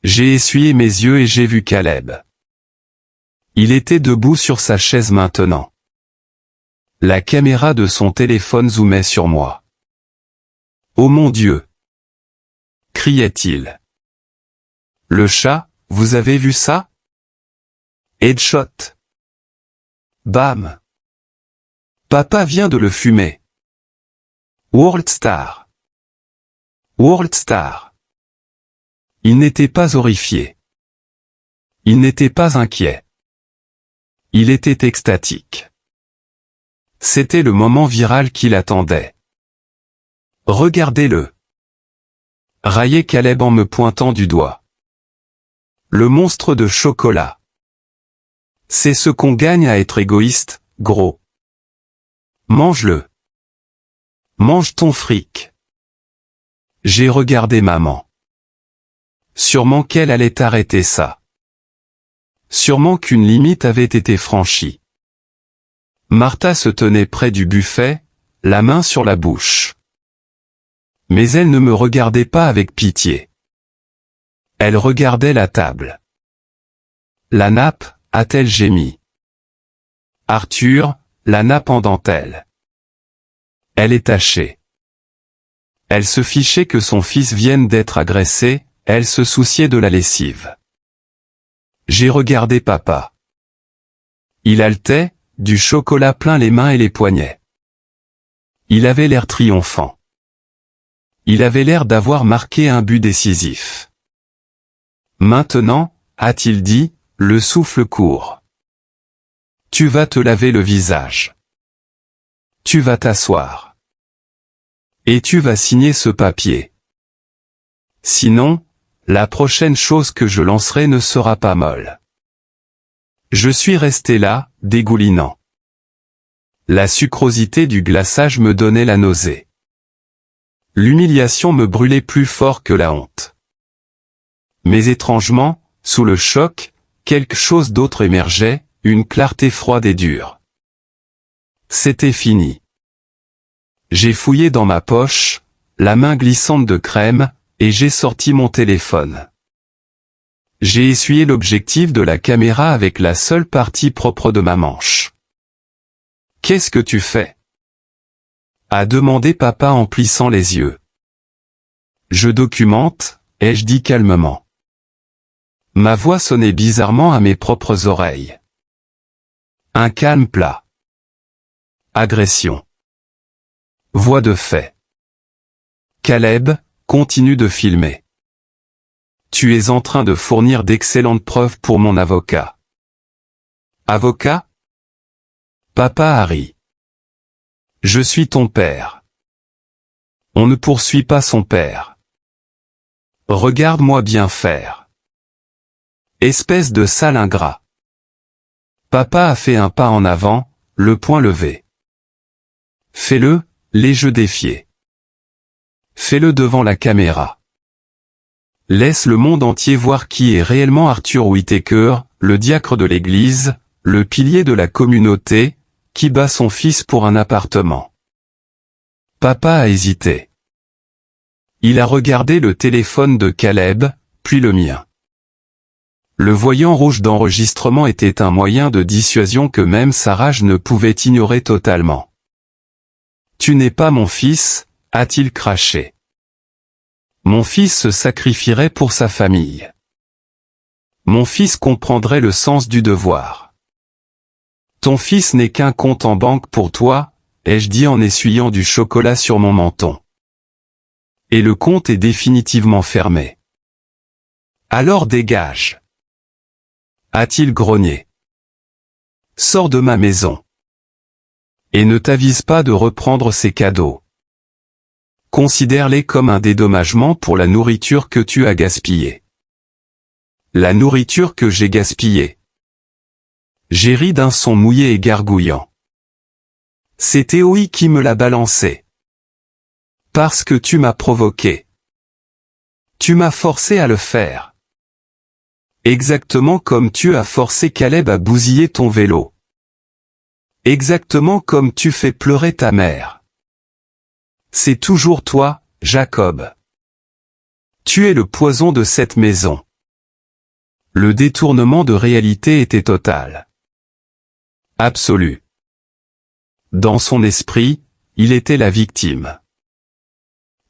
J'ai essuyé mes yeux et j'ai vu Caleb. Il était debout sur sa chaise maintenant. La caméra de son téléphone zoomait sur moi. « Oh mon Dieu !» criait-il. « Le chat, vous avez vu ça? Headshot. Bam. Papa vient de le fumer. World Star. World Star. » Il n'était pas horrifié. Il n'était pas inquiet. Il était extatique. C'était le moment viral qu'il attendait. « Regardez-le » raillait Caleb en me pointant du doigt. « Le monstre de chocolat. C'est ce qu'on gagne à être égoïste, gros. Mange-le. Mange ton fric. » J'ai regardé maman. Sûrement qu'elle allait arrêter ça. Sûrement qu'une limite avait été franchie. Martha se tenait près du buffet, la main sur la bouche. Mais elle ne me regardait pas avec pitié. Elle regardait la table. La nappe, a-t-elle gémi. Arthur, la nappe en dentelle. Elle est tachée. Elle se fichait que son fils vienne d'être agressé, elle se souciait de la lessive. J'ai regardé papa. Il haletait, du chocolat plein les mains et les poignets. Il avait l'air triomphant. Il avait l'air d'avoir marqué un but décisif. Maintenant, a-t-il dit, le souffle court. Tu vas te laver le visage. Tu vas t'asseoir. Et tu vas signer ce papier. Sinon, la prochaine chose que je lancerai ne sera pas molle. Je suis resté là, dégoulinant. La sucrosité du glaçage me donnait la nausée. L'humiliation me brûlait plus fort que la honte. Mais étrangement, sous le choc, quelque chose d'autre émergeait, une clarté froide et dure. C'était fini. J'ai fouillé dans ma poche, la main glissante de crème, et j'ai sorti mon téléphone. J'ai essuyé l'objectif de la caméra avec la seule partie propre de ma manche. « Qu'est-ce que tu fais ?» a demandé papa en plissant les yeux. « Je documente », ai-je dit calmement. Ma voix sonnait bizarrement à mes propres oreilles. Un calme plat. Agression. Voix de fait. Caleb, continue de filmer. Tu es en train de fournir d'excellentes preuves pour mon avocat. Avocat? Papa a ri. Je suis ton père. On ne poursuit pas son père. Regarde-moi bien faire. Espèce de sale ingrat. Papa a fait un pas en avant, le poing levé. Fais-le, l'ai-je défié. Fais-le devant la caméra. Laisse le monde entier voir qui est réellement Arthur Whittaker, le diacre de l'église, le pilier de la communauté, qui bat son fils pour un appartement. Papa a hésité. Il a regardé le téléphone de Caleb, puis le mien. Le voyant rouge d'enregistrement était un moyen de dissuasion que même sa rage ne pouvait ignorer totalement. « Tu n'es pas mon fils », a-t-il craché. Mon fils se sacrifierait pour sa famille. Mon fils comprendrait le sens du devoir. Ton fils n'est qu'un compte en banque pour toi, ai-je dit en essuyant du chocolat sur mon menton. Et le compte est définitivement fermé. Alors dégage. A-t-il grogné. Sors de ma maison. Et ne t'avise pas de reprendre ces cadeaux. Considère-les comme un dédommagement pour la nourriture que tu as gaspillée. La nourriture que j'ai gaspillée. J'ai ri d'un son mouillé et gargouillant. C'est Théoï qui me l'a balancé. Parce que tu m'as provoqué. Tu m'as forcé à le faire. Exactement comme tu as forcé Caleb à bousiller ton vélo. Exactement comme tu fais pleurer ta mère. C'est toujours toi, Jacob. Tu es le poison de cette maison. Le détournement de réalité était total. Absolu. Dans son esprit, il était la victime.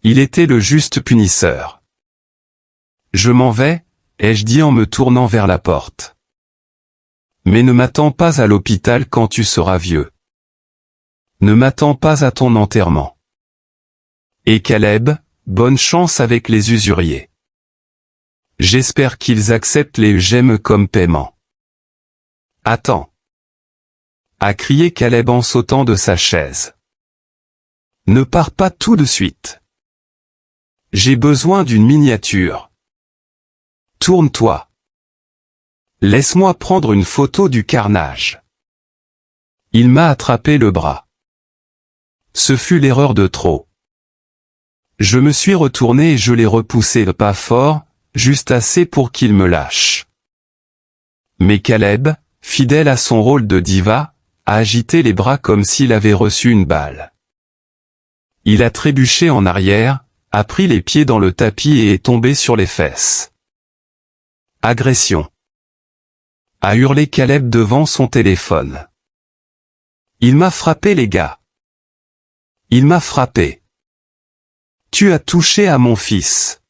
Il était le juste punisseur. Je m'en vais, ai-je dit en me tournant vers la porte. Mais ne m'attends pas à l'hôpital quand tu seras vieux. Ne m'attends pas à ton enterrement. Et Caleb, bonne chance avec les usuriers. J'espère qu'ils acceptent les gemmes comme paiement. Attends. A crié Caleb en sautant de sa chaise. Ne pars pas tout de suite. J'ai besoin d'une miniature. Tourne-toi. Laisse-moi prendre une photo du carnage. Il m'a attrapé le bras. Ce fut l'erreur de trop. Je me suis retourné et je l'ai repoussé pas fort, juste assez pour qu'il me lâche. Mais Caleb, fidèle à son rôle de diva, a agité les bras comme s'il avait reçu une balle. Il a trébuché en arrière, a pris les pieds dans le tapis et est tombé sur les fesses. Agression. A hurlé Caleb devant son téléphone. Il m'a frappé les gars. Il m'a frappé. Tu as touché à mon fils.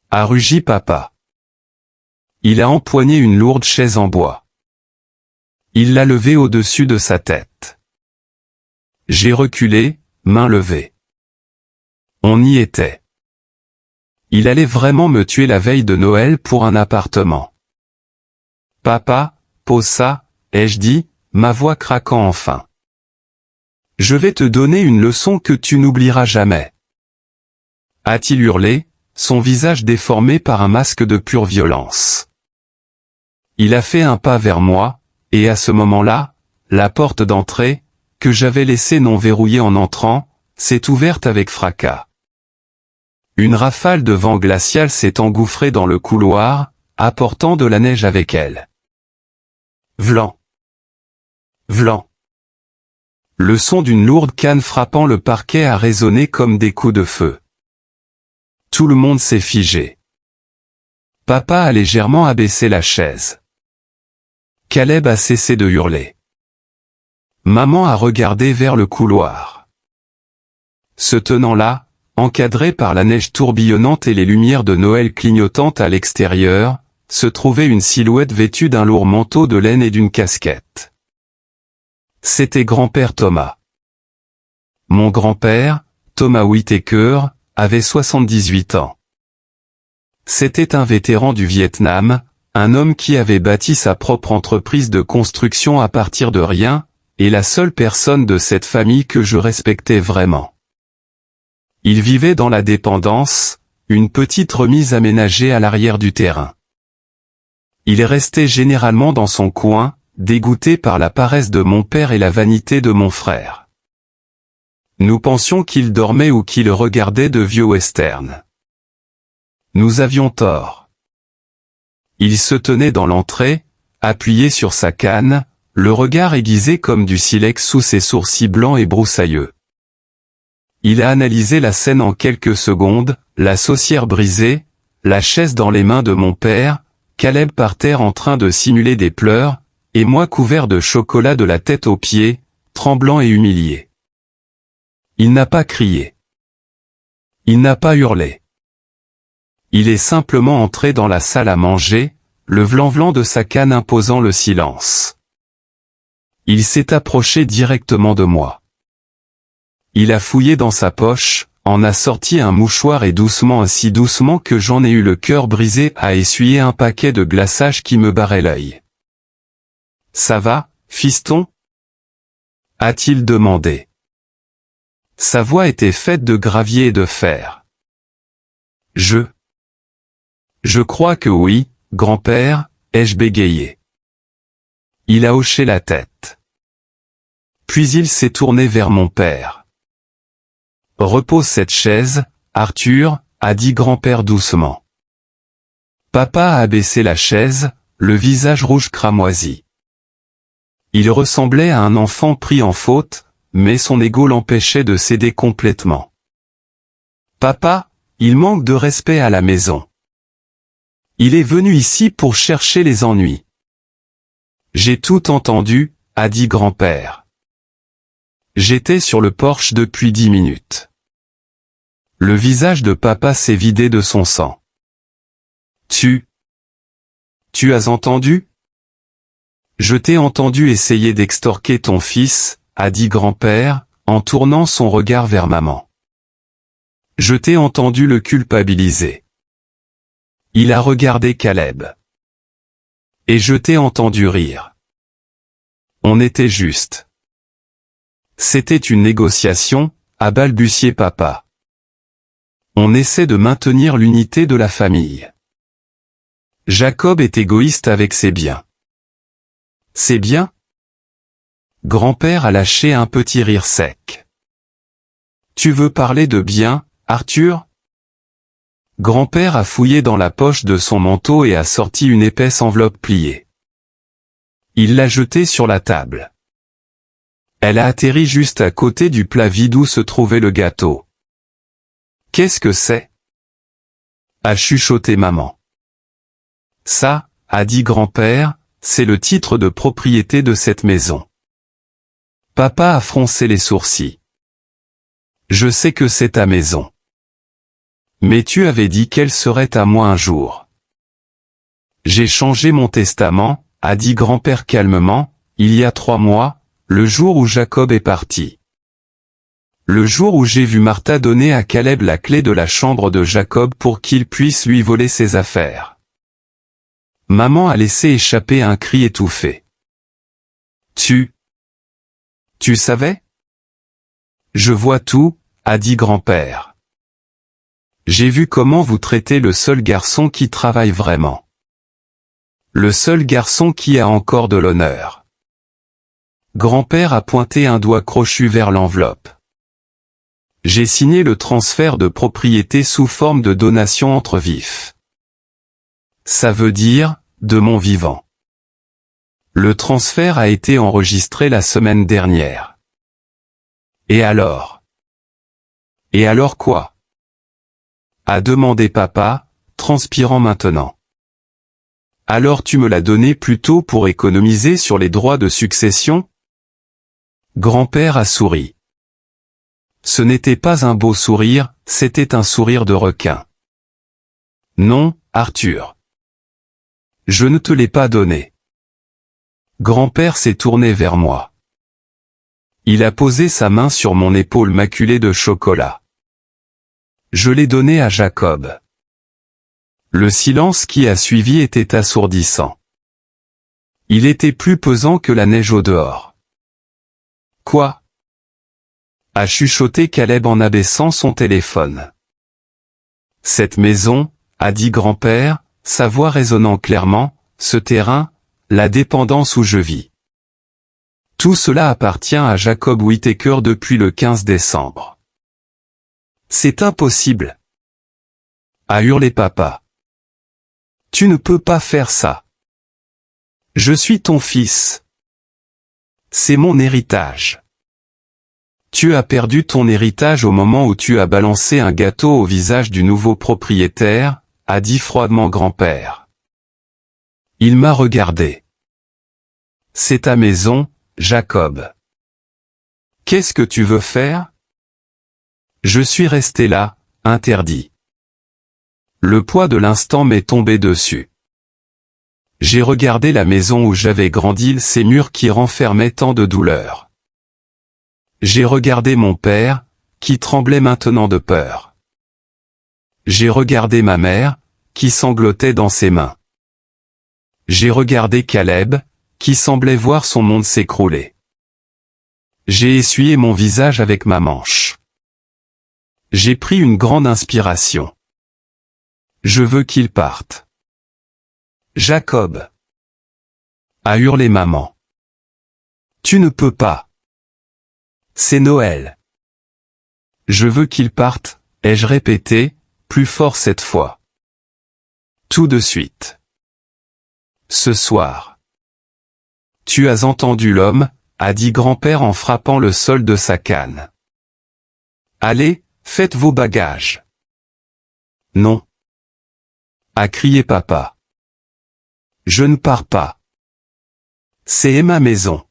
A rugi papa. Il a empoigné une lourde chaise en bois. Il l'a levée au-dessus de sa tête. J'ai reculé, main levée. On y était. Il allait vraiment me tuer la veille de Noël pour un appartement. Papa, pose ça, ai-je dit, ma voix craquant enfin. Je vais te donner une leçon que tu n'oublieras jamais. A-t-il hurlé, son visage déformé par un masque de pure violence. Il a fait un pas vers moi, et à ce moment-là, la porte d'entrée, que j'avais laissée non verrouillée en entrant, s'est ouverte avec fracas. Une rafale de vent glacial s'est engouffrée dans le couloir, apportant de la neige avec elle. Vlan. Vlan. Le son d'une lourde canne frappant le parquet a résonné comme des coups de feu. Tout le monde s'est figé. Papa a légèrement abaissé la chaise. Caleb a cessé de hurler. Maman a regardé vers le couloir. Se tenant là, encadré par la neige tourbillonnante et les lumières de Noël clignotantes à l'extérieur, se trouvait une silhouette vêtue d'un lourd manteau de laine et d'une casquette. C'était grand-père Thomas. Mon grand-père, Thomas Whittaker, avait 78 ans. C'était un vétéran du Vietnam, un homme qui avait bâti sa propre entreprise de construction à partir de rien, et la seule personne de cette famille que je respectais vraiment. Il vivait dans la dépendance, une petite remise aménagée à l'arrière du terrain. Il restait généralement dans son coin, dégoûté par la paresse de mon père et la vanité de mon frère. Nous pensions qu'il dormait ou qu'il regardait de vieux westerns. Nous avions tort. Il se tenait dans l'entrée, appuyé sur sa canne, le regard aiguisé comme du silex sous ses sourcils blancs et broussailleux. Il a analysé la scène en quelques secondes, la saucière brisée, la chaise dans les mains de mon père, Caleb par terre en train de simuler des pleurs, et moi couvert de chocolat de la tête aux pieds, tremblant et humilié. Il n'a pas crié. Il n'a pas hurlé. Il est simplement entré dans la salle à manger, le vlan-vlan de sa canne imposant le silence. Il s'est approché directement de moi. Il a fouillé dans sa poche, en a sorti un mouchoir et doucement, ainsi doucement que j'en ai eu le cœur brisé, a essuyé un paquet de glaçage qui me barrait l'œil. Ça va, fiston? A-t-il demandé. Sa voix était faite de gravier et de fer. Je crois que oui, grand-père, ai-je bégayé. Il a hoché la tête. Puis il s'est tourné vers mon père. Repose cette chaise, Arthur, a dit grand-père doucement. Papa a abaissé la chaise, le visage rouge cramoisi. Il ressemblait à un enfant pris en faute, mais son ego l'empêchait de céder complètement. Papa, il manque de respect à la maison. Il est venu ici pour chercher les ennuis. J'ai tout entendu, a dit grand-père. J'étais sur le porche depuis 10 minutes. Le visage de papa s'est vidé de son sang. Tu as entendu? Je t'ai entendu essayer d'extorquer ton fils, a dit grand-père, en tournant son regard vers maman. Je t'ai entendu le culpabiliser. Il a regardé Caleb. Et je t'ai entendu rire. On était juste. C'était une négociation, a balbutié papa. On essaie de maintenir l'unité de la famille. Jacob est égoïste avec ses biens. C'est bien? Grand-père a lâché un petit rire sec. Tu veux parler de biens, Arthur? Grand-père a fouillé dans la poche de son manteau et a sorti une épaisse enveloppe pliée. Il l'a jetée sur la table. Elle a atterri juste à côté du plat vide où se trouvait le gâteau. Qu'est-ce que c'est? A chuchoté maman. Ça, a dit grand-père, c'est le titre de propriété de cette maison. Papa a froncé les sourcils. Je sais que c'est ta maison. Mais tu avais dit qu'elle serait à moi un jour. J'ai changé mon testament, a dit grand-père calmement, il y a 3 mois, le jour où Jacob est parti. Le jour où j'ai vu Martha donner à Caleb la clé de la chambre de Jacob pour qu'il puisse lui voler ses affaires. Maman a laissé échapper un cri étouffé. Tu savais? Je vois tout, a dit grand-père. J'ai vu comment vous traitez le seul garçon qui travaille vraiment. Le seul garçon qui a encore de l'honneur. Grand-père a pointé un doigt crochu vers l'enveloppe. J'ai signé le transfert de propriété sous forme de donation entre vifs. Ça veut dire, de mon vivant. Le transfert a été enregistré la semaine dernière. Et alors? Et alors quoi? A demandé papa, transpirant maintenant. Alors tu me l'as donné plus tôt pour économiser sur les droits de succession? Grand-père a souri. Ce n'était pas un beau sourire, c'était un sourire de requin. Non, Arthur. Je ne te l'ai pas donné. Grand-père s'est tourné vers moi. Il a posé sa main sur mon épaule maculée de chocolat. Je l'ai donné à Jacob. Le silence qui a suivi était assourdissant. Il était plus pesant que la neige au dehors. Quoi? A chuchoté Caleb en abaissant son téléphone. Cette maison, a dit grand-père, sa voix résonnant clairement, ce terrain, la dépendance où je vis. Tout cela appartient à Jacob Whittaker depuis le 15 décembre. C'est impossible, a hurlé papa. Tu ne peux pas faire ça. Je suis ton fils. C'est mon héritage. Tu as perdu ton héritage au moment où tu as balancé un gâteau au visage du nouveau propriétaire, a dit froidement grand-père. Il m'a regardé. C'est ta maison, Jacob. Qu'est-ce que tu veux faire? Je suis resté là, interdit. Le poids de l'instant m'est tombé dessus. J'ai regardé la maison où j'avais grandi, ces murs qui renfermaient tant de douleurs. J'ai regardé mon père, qui tremblait maintenant de peur. J'ai regardé ma mère, qui sanglotait dans ses mains. J'ai regardé Caleb, qui semblait voir son monde s'écrouler. J'ai essuyé mon visage avec ma manche. J'ai pris une grande inspiration. Je veux qu'il parte. Jacob, a hurlé maman. Tu ne peux pas. C'est Noël. Je veux qu'il parte, ai-je répété, plus fort cette fois. Tout de suite. Ce soir. Tu as entendu l'homme, a dit grand-père en frappant le sol de sa canne. Allez, faites vos bagages. Non. A crié papa. Je ne pars pas. C'est ma maison.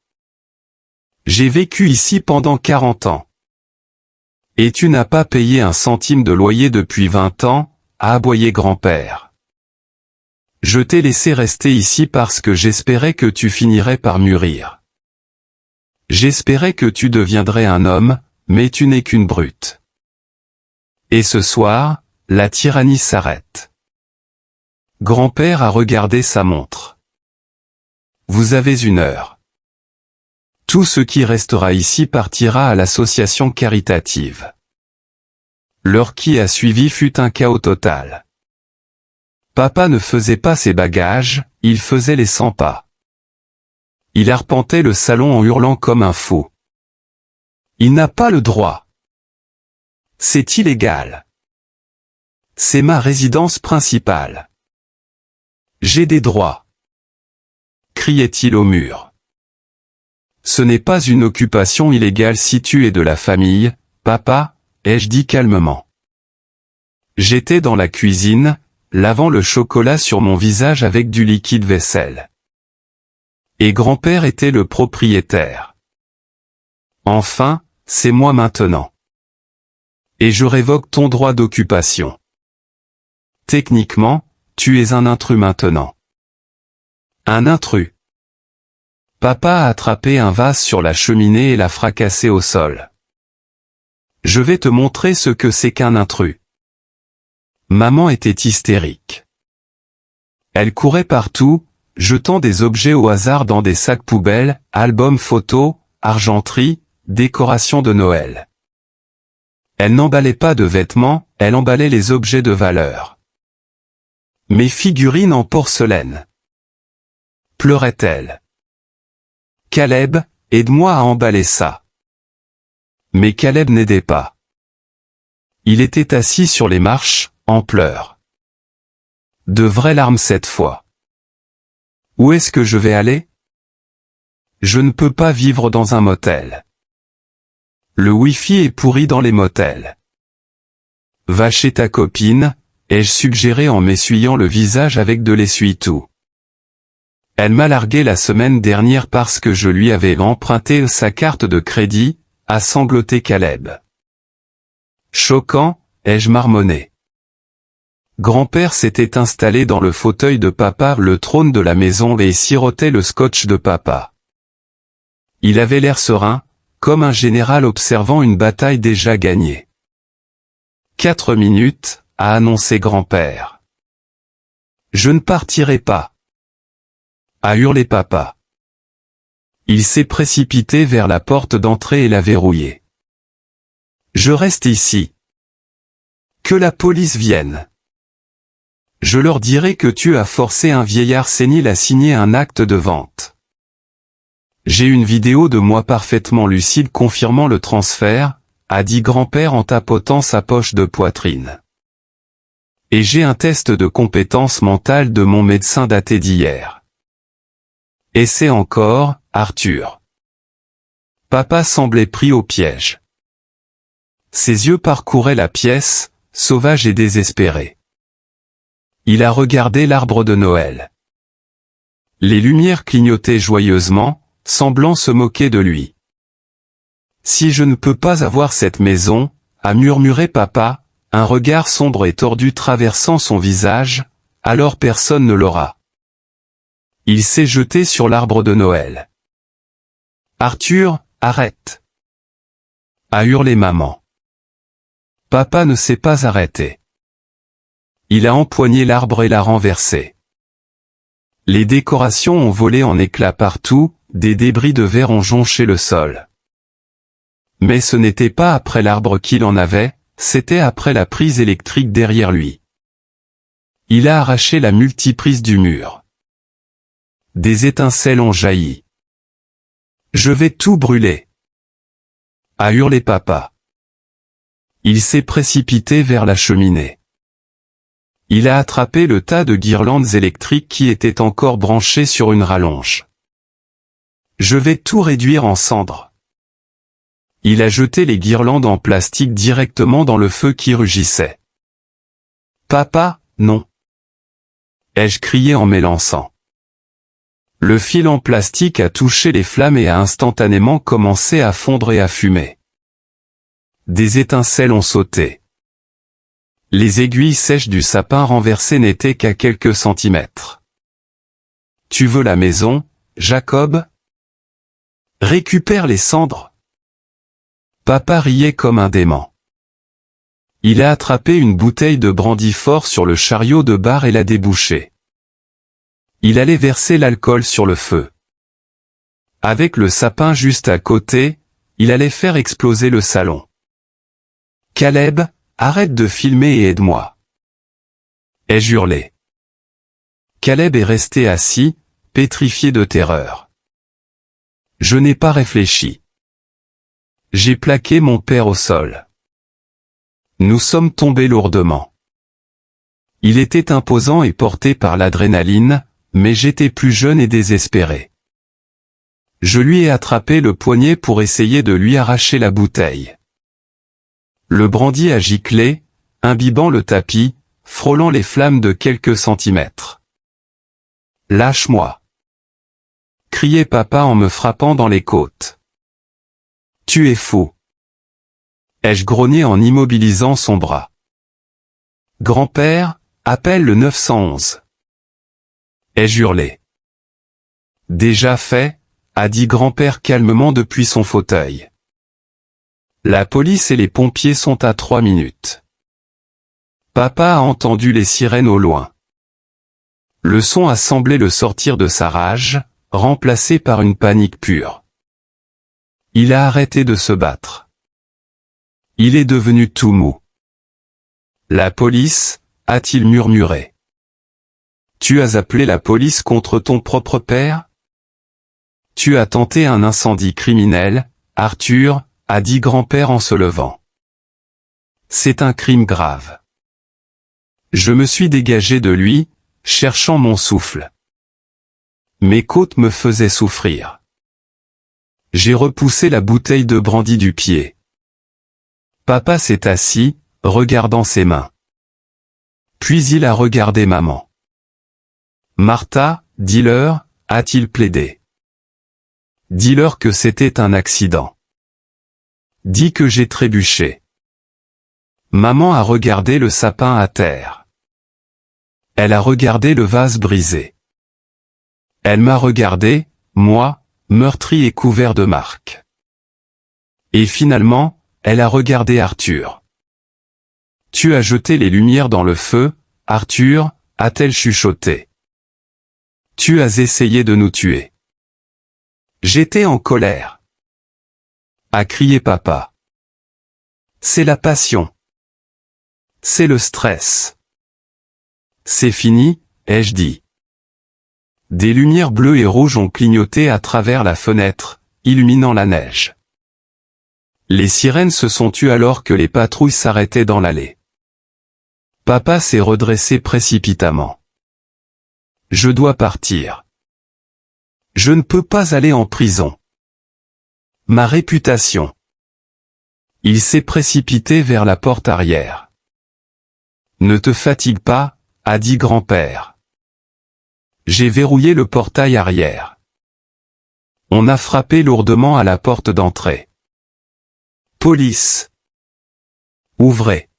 J'ai vécu ici pendant 40 ans. Et tu n'as pas payé un centime de loyer depuis 20 ans, a aboyé grand-père. Je t'ai laissé rester ici parce que j'espérais que tu finirais par mûrir. J'espérais que tu deviendrais un homme, mais tu n'es qu'une brute. Et ce soir, la tyrannie s'arrête. Grand-père a regardé sa montre. Vous avez 1 heure. Tout ce qui restera ici partira à l'association caritative. L'heure qui a suivi fut un chaos total. Papa ne faisait pas ses bagages, il faisait les 100 pas. Il arpentait le salon en hurlant comme un fou. Il n'a pas le droit. C'est illégal. C'est ma résidence principale. J'ai des droits. Criait-il au mur. Ce n'est pas une occupation illégale si tu es de la famille, papa, ai-je dit calmement. J'étais dans la cuisine, lavant le chocolat sur mon visage avec du liquide vaisselle. Et grand-père était le propriétaire. Enfin, c'est moi maintenant. Et je révoque ton droit d'occupation. Techniquement, tu es un intrus maintenant. Un intrus. Papa a attrapé un vase sur la cheminée et l'a fracassé au sol. Je vais te montrer ce que c'est qu'un intrus. Maman était hystérique. Elle courait partout, jetant des objets au hasard dans des sacs poubelles, albums photos, argenterie, décorations de Noël. Elle n'emballait pas de vêtements, elle emballait les objets de valeur. Mes figurines en porcelaine. Pleurait-elle. Caleb, aide-moi à emballer ça. Mais Caleb n'aidait pas. Il était assis sur les marches, en pleurs. De vraies larmes cette fois. Où est-ce que je vais aller? Je ne peux pas vivre dans un motel. Le Wi-Fi est pourri dans les motels. Va chez ta copine, ai-je suggéré en m'essuyant le visage avec de l'essuie-tout. Elle m'a largué la semaine dernière parce que je lui avais emprunté sa carte de crédit, a sangloté Caleb. Choquant, ai-je marmonné. Grand-père s'était installé dans le fauteuil de papa, le trône de la maison, et sirotait le scotch de papa. Il avait l'air serein, comme un général observant une bataille déjà gagnée. 4 minutes, a annoncé grand-père. Je ne partirai pas. A hurlé papa. Il s'est précipité vers la porte d'entrée et l'a verrouillée. Je reste ici. Que la police vienne. Je leur dirai que tu as forcé un vieillard sénile à signer un acte de vente. J'ai une vidéo de moi parfaitement lucide confirmant le transfert, a dit grand-père en tapotant sa poche de poitrine. Et j'ai un test de compétence mentale de mon médecin daté d'hier. Et c'est encore, Arthur. Papa semblait pris au piège. Ses yeux parcouraient la pièce, sauvages et désespérés. Il a regardé l'arbre de Noël. Les lumières clignotaient joyeusement, semblant se moquer de lui. Si je ne peux pas avoir cette maison, a murmuré papa, un regard sombre et tordu traversant son visage, alors personne ne l'aura. Il s'est jeté sur l'arbre de Noël. Arthur, arrête! A hurlé maman. Papa ne s'est pas arrêté. Il a empoigné l'arbre et l'a renversé. Les décorations ont volé en éclats partout, des débris de verre ont jonché le sol. Mais ce n'était pas après l'arbre qu'il en avait, c'était après la prise électrique derrière lui. Il a arraché la multiprise du mur. Des étincelles ont jailli. Je vais tout brûler, a hurlé papa. Il s'est précipité vers la cheminée. Il a attrapé le tas de guirlandes électriques qui étaient encore branchées sur une rallonge. Je vais tout réduire en cendres. Il a jeté les guirlandes en plastique directement dans le feu qui rugissait. Papa, non, ai-je crié en m'élançant. Le fil en plastique a touché les flammes et a instantanément commencé à fondre et à fumer. Des étincelles ont sauté. Les aiguilles sèches du sapin renversé n'étaient qu'à quelques centimètres. Tu veux la maison, Jacob? Récupère les cendres. Papa riait comme un dément. Il a attrapé une bouteille de brandy fort sur le chariot de bar et l'a débouchée. Il allait verser l'alcool sur le feu. Avec le sapin juste à côté, il allait faire exploser le salon. Caleb, arrête de filmer et aide-moi, ai-je hurlé. Caleb est resté assis, pétrifié de terreur. Je n'ai pas réfléchi. J'ai plaqué mon père au sol. Nous sommes tombés lourdement. Il était imposant et porté par l'adrénaline, mais j'étais plus jeune et désespéré. Je lui ai attrapé le poignet pour essayer de lui arracher la bouteille. Le brandy a giclé, imbibant le tapis, frôlant les flammes de quelques centimètres. Lâche-moi, criait papa en me frappant dans les côtes. Tu es fou, ai-je grogné en immobilisant son bras. Grand-père, appelle le 911. Ai-je hurlé. Déjà fait, a dit grand-père calmement depuis son fauteuil. La police et les pompiers sont à 3 minutes. Papa a entendu les sirènes au loin. Le son a semblé le sortir de sa rage, remplacé par une panique pure. Il a arrêté de se battre. Il est devenu tout mou. La police, a-t-il murmuré. Tu as appelé la police contre ton propre père? Tu as tenté un incendie criminel, Arthur, a dit grand-père en se levant. C'est un crime grave. Je me suis dégagé de lui, cherchant mon souffle. Mes côtes me faisaient souffrir. J'ai repoussé la bouteille de brandy du pied. Papa s'est assis, regardant ses mains. Puis il a regardé maman. Martha, dis-leur, a-t-il plaidé. Dis-leur que c'était un accident. Dis que j'ai trébuché. Maman a regardé le sapin à terre. Elle a regardé le vase brisé. Elle m'a regardé, moi, meurtri et couvert de marques. Et finalement, elle a regardé Arthur. Tu as jeté les lumières dans le feu, Arthur, a-t-elle chuchoté. Tu as essayé de nous tuer. J'étais en colère, a crié papa. C'est la passion. C'est le stress. C'est fini, ai-je dit. Des lumières bleues et rouges ont clignoté à travers la fenêtre, illuminant la neige. Les sirènes se sont tues alors que les patrouilles s'arrêtaient dans l'allée. Papa s'est redressé précipitamment. Je dois partir. Je ne peux pas aller en prison. Ma réputation. Il s'est précipité vers la porte arrière. Ne te fatigue pas, a dit grand-père. J'ai verrouillé le portail arrière. On a frappé lourdement à la porte d'entrée. Police. Ouvrez.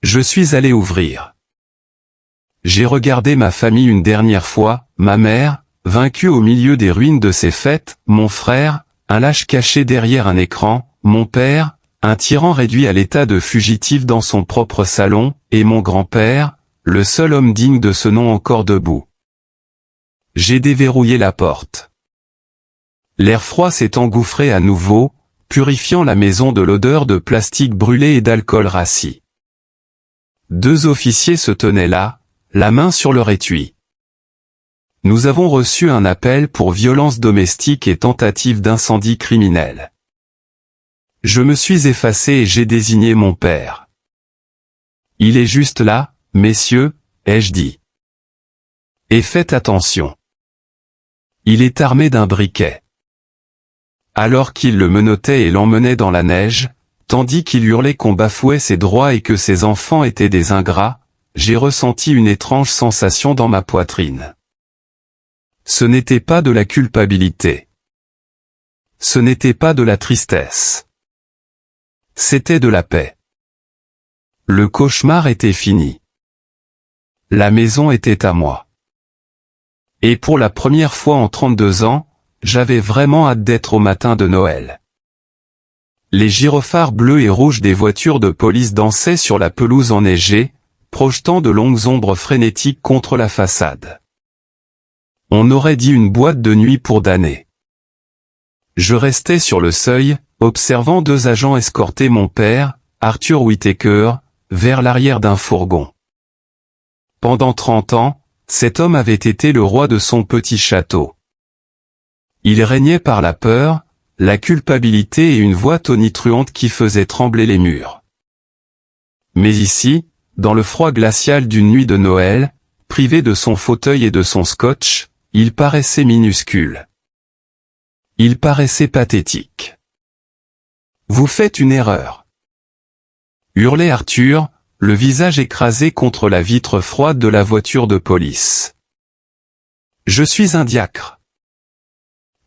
Je suis allé ouvrir. J'ai regardé ma famille une dernière fois, ma mère, vaincue au milieu des ruines de ses fêtes, mon frère, un lâche caché derrière un écran, mon père, un tyran réduit à l'état de fugitif dans son propre salon, et mon grand-père, le seul homme digne de ce nom encore debout. J'ai déverrouillé la porte. L'air froid s'est engouffré à nouveau, purifiant la maison de l'odeur de plastique brûlé et d'alcool rassis. 2 officiers se tenaient là, la main sur leur étui. Nous avons reçu un appel pour violence domestique et tentative d'incendie criminel. Je me suis effacé et j'ai désigné mon père. Il est juste là, messieurs, ai-je dit. Et faites attention. Il est armé d'un briquet. Alors qu'il le menottait et l'emmenait dans la neige, tandis qu'il hurlait qu'on bafouait ses droits et que ses enfants étaient des ingrats, j'ai ressenti une étrange sensation dans ma poitrine. Ce n'était pas de la culpabilité. Ce n'était pas de la tristesse. C'était de la paix. Le cauchemar était fini. La maison était à moi. Et pour la première fois en 32 ans, j'avais vraiment hâte d'être au matin de Noël. Les gyrophares bleus et rouges des voitures de police dansaient sur la pelouse enneigée, projetant de longues ombres frénétiques contre la façade. On aurait dit une boîte de nuit pour damnés. Je restais sur le seuil, observant 2 agents escorter mon père, Arthur Whittaker, vers l'arrière d'un fourgon. Pendant 30 ans, cet homme avait été le roi de son petit château. Il régnait par la peur, la culpabilité et une voix tonitruante qui faisait trembler les murs. Mais ici, dans le froid glacial d'une nuit de Noël, privé de son fauteuil et de son scotch, il paraissait minuscule. Il paraissait pathétique. Vous faites une erreur. Hurlait Arthur, le visage écrasé contre la vitre froide de la voiture de police. Je suis un diacre.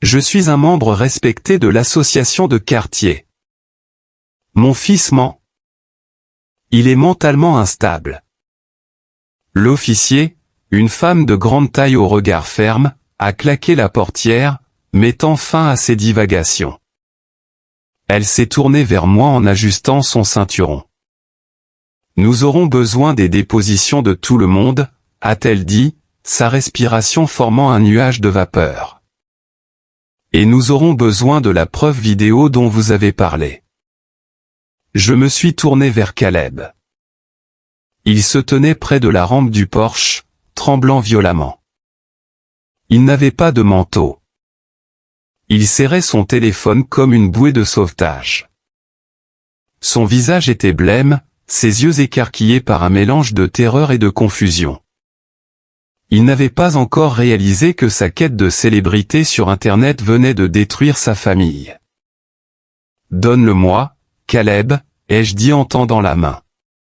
Je suis un membre respecté de l'association de quartier. Mon fils ment. Il est mentalement instable. L'officier, une femme de grande taille au regard ferme, a claqué la portière, mettant fin à ses divagations. Elle s'est tournée vers moi en ajustant son ceinturon. Nous aurons besoin des dépositions de tout le monde, a-t-elle dit, sa respiration formant un nuage de vapeur. Et nous aurons besoin de la preuve vidéo dont vous avez parlé. Je me suis tourné vers Caleb. Il se tenait près de la rampe du Porsche, tremblant violemment. Il n'avait pas de manteau. Il serrait son téléphone comme une bouée de sauvetage. Son visage était blême, ses yeux écarquillés par un mélange de terreur et de confusion. Il n'avait pas encore réalisé que sa quête de célébrité sur Internet venait de détruire sa famille. « Donne-le-moi, Caleb », ai-je dit en tendant la main.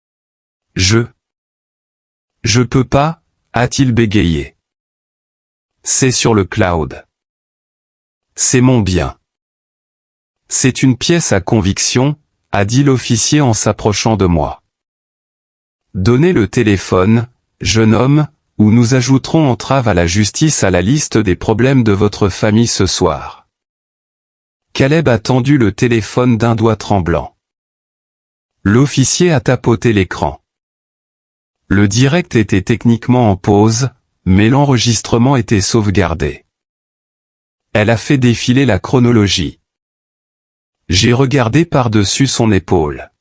« Je peux pas », a-t-il bégayé. « C'est sur le cloud. C'est mon bien. C'est une pièce à conviction », a dit l'officier en s'approchant de moi. « Donnez le téléphone, jeune homme, ou nous ajouterons entrave à la justice à la liste des problèmes de votre famille ce soir. » Caleb a tendu le téléphone d'un doigt tremblant. L'officier a tapoté l'écran. Le direct était techniquement en pause, mais l'enregistrement était sauvegardé. Elle a fait défiler la chronologie. J'ai regardé par-dessus son épaule.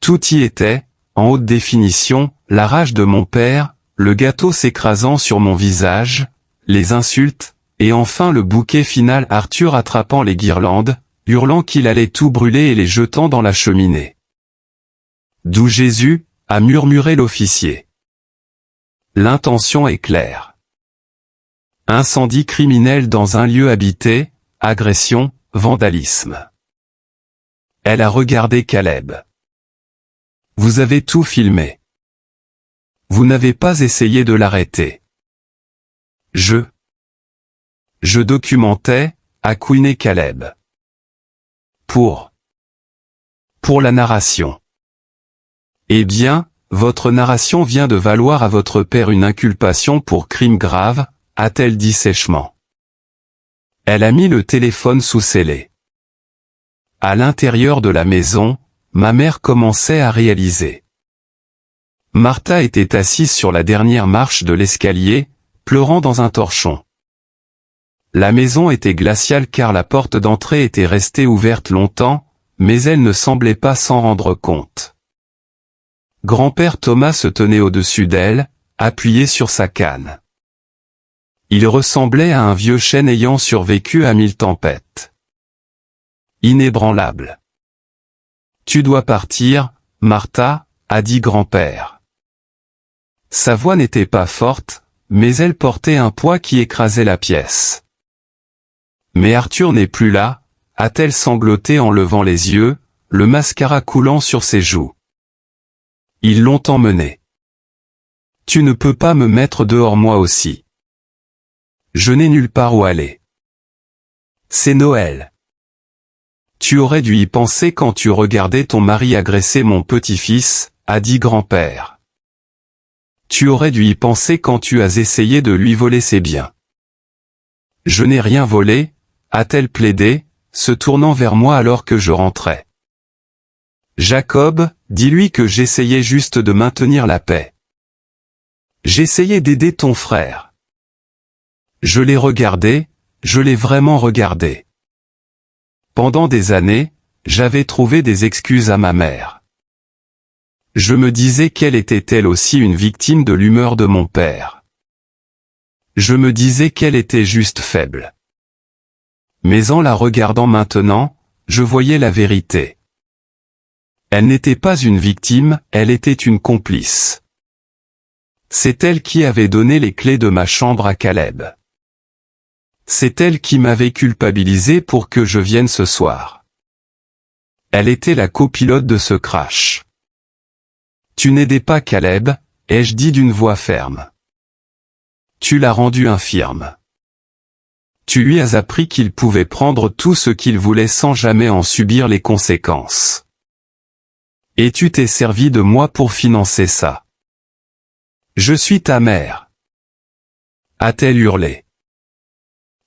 Tout y était, en haute définition, la rage de mon père, le gâteau s'écrasant sur mon visage, les insultes, et enfin le bouquet final Arthur attrapant les guirlandes, hurlant qu'il allait tout brûler et les jetant dans la cheminée. « D'où Jésus ?» a murmuré l'officier. L'intention est claire. Incendie criminel dans un lieu habité, agression, vandalisme. Elle a regardé Caleb. Vous avez tout filmé. Vous n'avez pas essayé de l'arrêter. Je documentais, a couiné Caleb. Pour la narration. Eh bien, votre narration vient de valoir à votre père une inculpation pour crime grave, a-t-elle dit sèchement. Elle a mis le téléphone sous scellé. À l'intérieur de la maison, ma mère commençait à réaliser. Martha était assise sur la dernière marche de l'escalier, pleurant dans un torchon. La maison était glaciale car la porte d'entrée était restée ouverte longtemps, mais elle ne semblait pas s'en rendre compte. Grand-père Thomas se tenait au-dessus d'elle, appuyé sur sa canne. Il ressemblait à un vieux chêne ayant survécu à 1000 tempêtes. Inébranlable. « Tu dois partir, Martha, » a dit grand-père. Sa voix n'était pas forte, mais elle portait un poids qui écrasait la pièce. Mais Arthur n'est plus là, a-t-elle sangloté en levant les yeux, le mascara coulant sur ses joues. Ils l'ont emmené. Tu ne peux pas me mettre dehors moi aussi. Je n'ai nulle part où aller. C'est Noël. Tu aurais dû y penser quand tu regardais ton mari agresser mon petit-fils, a dit grand-père. Tu aurais dû y penser quand tu as essayé de lui voler ses biens. Je n'ai rien volé, a-t-elle plaidé, se tournant vers moi alors que je rentrais. Jacob, dis-lui que j'essayais juste de maintenir la paix. J'essayais d'aider ton frère. Je l'ai regardé, je l'ai vraiment regardé. Pendant des années, j'avais trouvé des excuses à ma mère. Je me disais qu'elle était elle aussi une victime de l'humeur de mon père. Je me disais qu'elle était juste faible. Mais en la regardant maintenant, je voyais la vérité. Elle n'était pas une victime, elle était une complice. C'est elle qui avait donné les clés de ma chambre à Caleb. C'est elle qui m'avait culpabilisé pour que je vienne ce soir. Elle était la copilote de ce crash. Tu n'aidais pas Caleb, ai-je dit d'une voix ferme. Tu l'as rendu infirme. Tu lui as appris qu'il pouvait prendre tout ce qu'il voulait sans jamais en subir les conséquences. Et tu t'es servi de moi pour financer ça. Je suis ta mère. A-t-elle hurlé.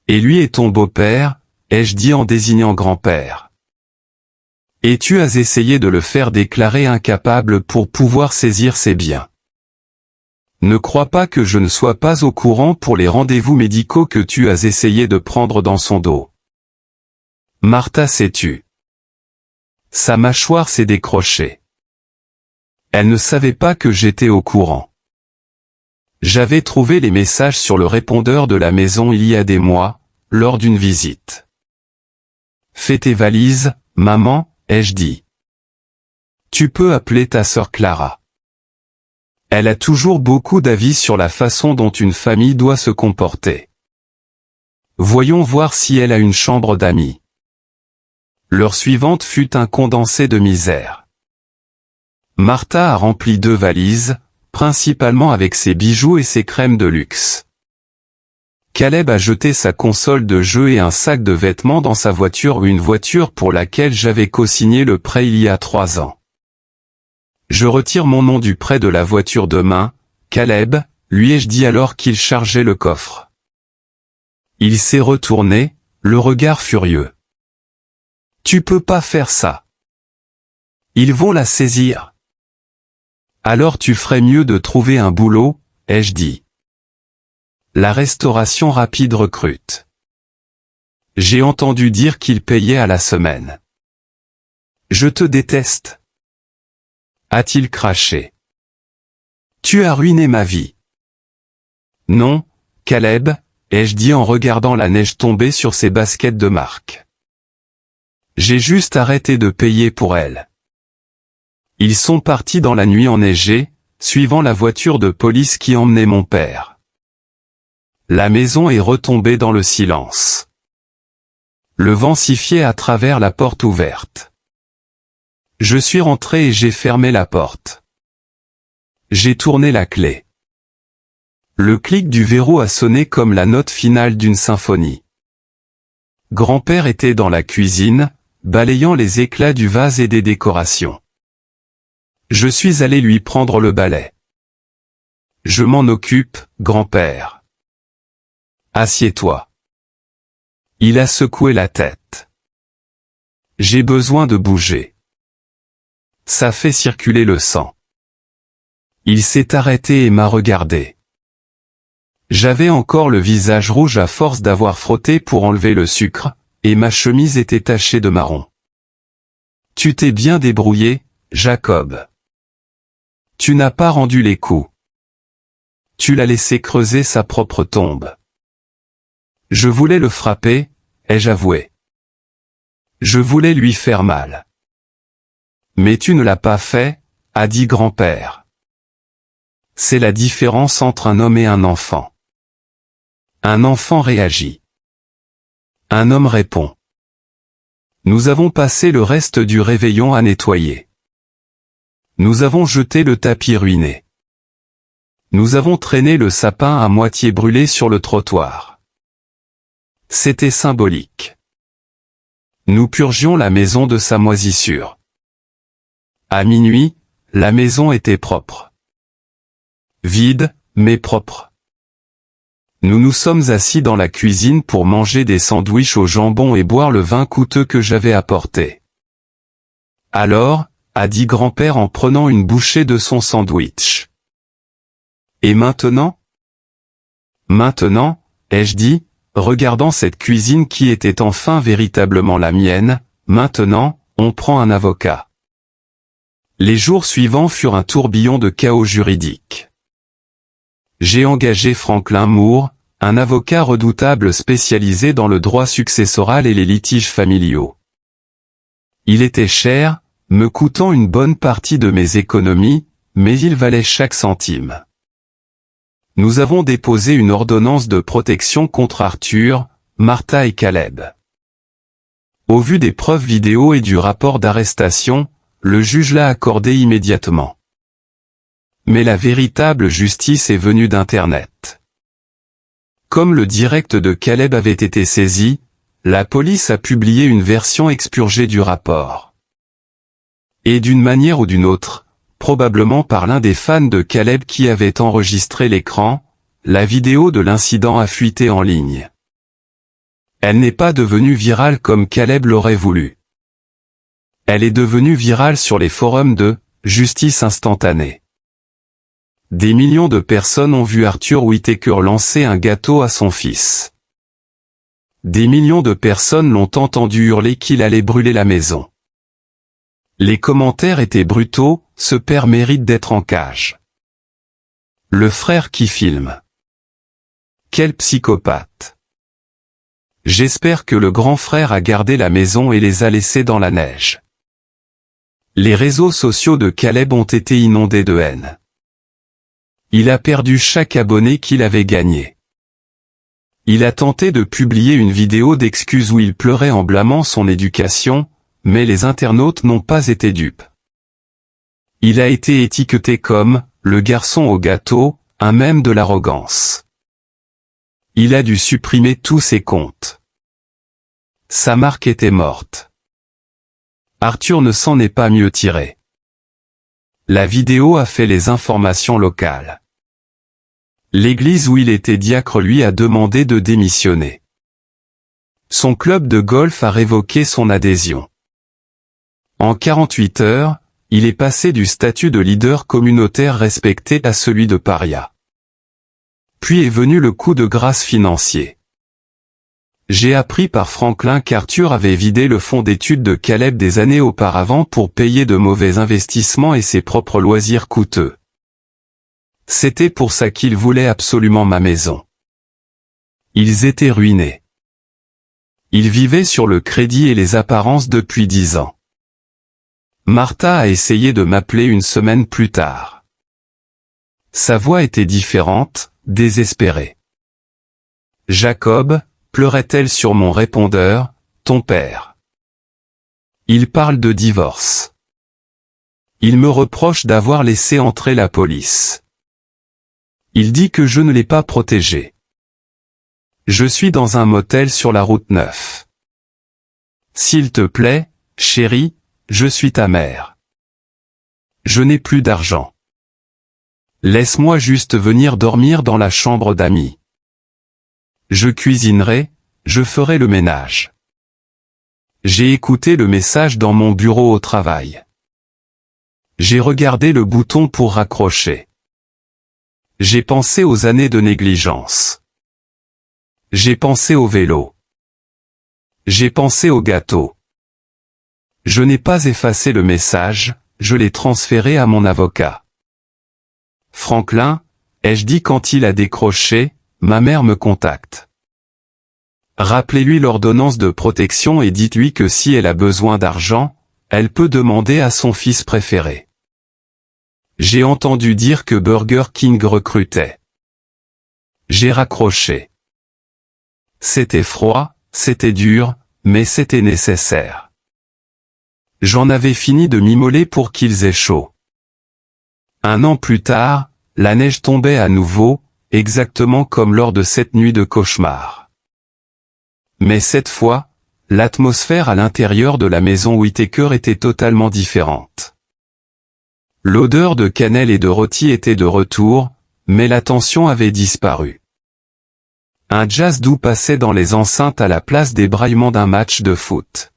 Et lui est ton beau-père, ai-je dit en désignant grand-père. Et tu as essayé de le faire déclarer incapable pour pouvoir saisir ses biens. Ne crois pas que je ne sois pas au courant pour les rendez-vous médicaux que tu as essayé de prendre dans son dos. Martha s'est tue. Sa mâchoire s'est décrochée. Elle ne savait pas que j'étais au courant. J'avais trouvé les messages sur le répondeur de la maison il y a des mois, lors d'une visite. Fais tes valises, maman, ai-je dit. Tu peux appeler ta sœur Clara. Elle a toujours beaucoup d'avis sur la façon dont une famille doit se comporter. Voyons voir si elle a une chambre d'amis. L'heure suivante fut un condensé de misère. Martha a rempli 2 valises, principalement avec ses bijoux et ses crèmes de luxe. Caleb a jeté sa console de jeu et un sac de vêtements dans sa voiture, une voiture pour laquelle j'avais co-signé le prêt il y a 3 ans. Je retire mon nom du prêt de la voiture demain, Caleb, lui ai-je dit alors qu'il chargeait le coffre. Il s'est retourné, le regard furieux. Tu peux pas faire ça. Ils vont la saisir. Alors tu ferais mieux de trouver un boulot, ai-je dit. La restauration rapide recrute. J'ai entendu dire qu'il payait à la semaine. Je te déteste. A-t-il craché. Tu as ruiné ma vie. Non, Caleb, ai-je dit en regardant la neige tomber sur ses baskets de marque. J'ai juste arrêté de payer pour elles. Ils sont partis dans la nuit enneigée, suivant la voiture de police qui emmenait mon père. La maison est retombée dans le silence. Le vent sifflait à travers la porte ouverte. Je suis rentré et j'ai fermé la porte. J'ai tourné la clé. Le clic du verrou a sonné comme la note finale d'une symphonie. Grand-père était dans la cuisine, balayant les éclats du vase et des décorations. Je suis allé lui prendre le balai. Je m'en occupe, grand-père. Assieds-toi. Il a secoué la tête. J'ai besoin de bouger. Ça fait circuler le sang. Il s'est arrêté et m'a regardé. J'avais encore le visage rouge à force d'avoir frotté pour enlever le sucre, et ma chemise était tachée de marron. Tu t'es bien débrouillé, Jacob. Tu n'as pas rendu les coups. Tu l'as laissé creuser sa propre tombe. Je voulais le frapper, ai-je avoué. Je voulais lui faire mal. Mais tu ne l'as pas fait, a dit grand-père. C'est la différence entre un homme et un enfant. Un enfant réagit. Un homme répond. Nous avons passé le reste du réveillon à nettoyer. Nous avons jeté le tapis ruiné. Nous avons traîné le sapin à moitié brûlé sur le trottoir. C'était symbolique. Nous purgions la maison de sa moisissure. À minuit, la maison était propre. Vide, mais propre. Nous nous sommes assis dans la cuisine pour manger des sandwichs au jambon et boire le vin coûteux que j'avais apporté. Alors, a dit grand-père en prenant une bouchée de son sandwich. Et maintenant? Maintenant, ai-je dit, regardant cette cuisine qui était enfin véritablement la mienne, maintenant, on prend un avocat. Les jours suivants furent un tourbillon de chaos juridique. J'ai engagé Franklin Moore, un avocat redoutable spécialisé dans le droit successoral et les litiges familiaux. Il était cher, me coûtant une bonne partie de mes économies, mais il valait chaque centime. Nous avons déposé une ordonnance de protection contre Arthur, Martha et Caleb. Au vu des preuves vidéo et du rapport d'arrestation, le juge l'a accordé immédiatement. Mais la véritable justice est venue d'Internet. Comme le direct de Caleb avait été saisi, la police a publié une version expurgée du rapport. Et d'une manière ou d'une autre, probablement par l'un des fans de Caleb qui avait enregistré l'écran, la vidéo de l'incident a fuité en ligne. Elle n'est pas devenue virale comme Caleb l'aurait voulu. Elle est devenue virale sur les forums de « justice instantanée ». Des millions de personnes ont vu Arthur Whittaker lancer un gâteau à son fils. Des millions de personnes l'ont entendu hurler qu'il allait brûler la maison. Les commentaires étaient brutaux, ce père mérite d'être en cage. Le frère qui filme. Quel psychopathe. J'espère que le grand frère a gardé la maison et les a laissés dans la neige. Les réseaux sociaux de Caleb ont été inondés de haine. Il a perdu chaque abonné qu'il avait gagné. Il a tenté de publier une vidéo d'excuses où il pleurait en blâmant son éducation, mais les internautes n'ont pas été dupes. Il a été étiqueté comme « le garçon au gâteau », un mème de l'arrogance. Il a dû supprimer tous ses comptes. Sa marque était morte. Arthur ne s'en est pas mieux tiré. La vidéo a fait les informations locales. L'église où il était diacre lui a demandé de démissionner. Son club de golf a révoqué son adhésion. En 48 heures, il est passé du statut de leader communautaire respecté à celui de paria. Puis est venu le coup de grâce financier. J'ai appris par Franklin qu'Arthur avait vidé le fonds d'études de Caleb des années auparavant pour payer de mauvais investissements et ses propres loisirs coûteux. C'était pour ça qu'il voulait absolument ma maison. Ils étaient ruinés. Ils vivaient sur le crédit et les apparences depuis 10 ans. Martha a essayé de m'appeler une semaine plus tard. Sa voix était différente, désespérée. Jacob, pleurait-elle sur mon répondeur, ton père. Il parle de divorce. Il me reproche d'avoir laissé entrer la police. Il dit que je ne l'ai pas protégé. Je suis dans un motel sur la route 9. S'il te plaît, chérie, je suis ta mère. Je n'ai plus d'argent. Laisse-moi juste venir dormir dans la chambre d'amis. Je cuisinerai, je ferai le ménage. J'ai écouté le message dans mon bureau au travail. J'ai regardé le bouton pour raccrocher. J'ai pensé aux années de négligence. J'ai pensé au vélo. J'ai pensé au gâteau. Je n'ai pas effacé le message, je l'ai transféré à mon avocat. Franklin, ai-je dit quand il a décroché, ma mère me contacte. Rappelez-lui l'ordonnance de protection et dites-lui que si elle a besoin d'argent, elle peut demander à son fils préféré. J'ai entendu dire que Burger King recrutait. J'ai raccroché. C'était froid, c'était dur, mais c'était nécessaire. J'en avais fini de m'immoler pour qu'ils aient chaud. 1 an plus tard, la neige tombait à nouveau, exactement comme lors de cette nuit de cauchemar. Mais cette fois, l'atmosphère à l'intérieur de la maison Whittaker était totalement différente. L'odeur de cannelle et de rôti était de retour, mais la tension avait disparu. Un jazz doux passait dans les enceintes à la place des braillements d'un match de foot.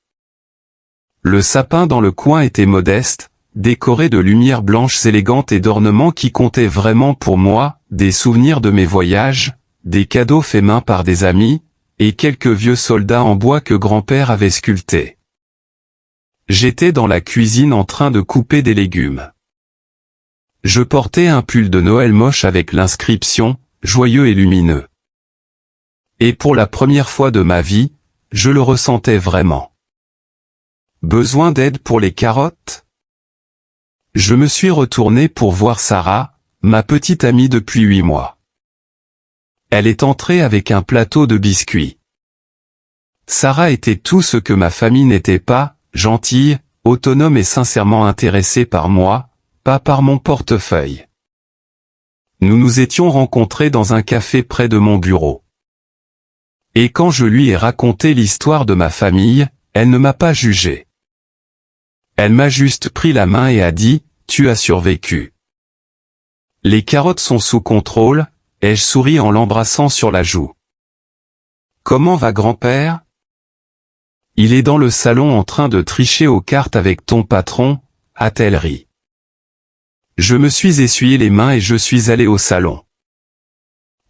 Le sapin dans le coin était modeste, décoré de lumières blanches élégantes et d'ornements qui comptaient vraiment pour moi, des souvenirs de mes voyages, des cadeaux faits main par des amis, et quelques vieux soldats en bois que grand-père avait sculptés. J'étais dans la cuisine en train de couper des légumes. Je portais un pull de Noël moche avec l'inscription « Joyeux et lumineux ». Et pour la première fois de ma vie, je le ressentais vraiment. Besoin d'aide pour les carottes? Je me suis retourné pour voir Sarah, ma petite amie depuis 8 mois. Elle est entrée avec un plateau de biscuits. Sarah était tout ce que ma famille n'était pas, gentille, autonome et sincèrement intéressée par moi, pas par mon portefeuille. Nous nous étions rencontrés dans un café près de mon bureau. Et quand je lui ai raconté l'histoire de ma famille, elle ne m'a pas jugé. Elle m'a juste pris la main et a dit, « Tu as survécu. Les carottes sont sous contrôle », ai-je souri en l'embrassant sur la joue. « Comment va grand-père ? Il est dans le salon en train de tricher aux cartes avec ton patron, » a-t-elle ri. Je me suis essuyé les mains et je suis allé au salon.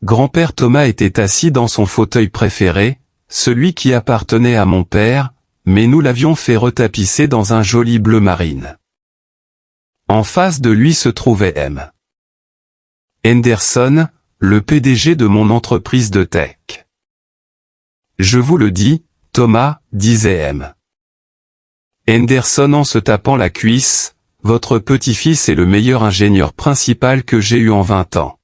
Grand-père Thomas était assis dans son fauteuil préféré, celui qui appartenait à mon père, mais nous l'avions fait retapisser dans un joli bleu marine. En face de lui se trouvait M. Henderson, le PDG de mon entreprise de tech. Je vous le dis, Thomas, disait M. Henderson en se tapant la cuisse, votre petit-fils est le meilleur ingénieur principal que j'ai eu en 20 ans.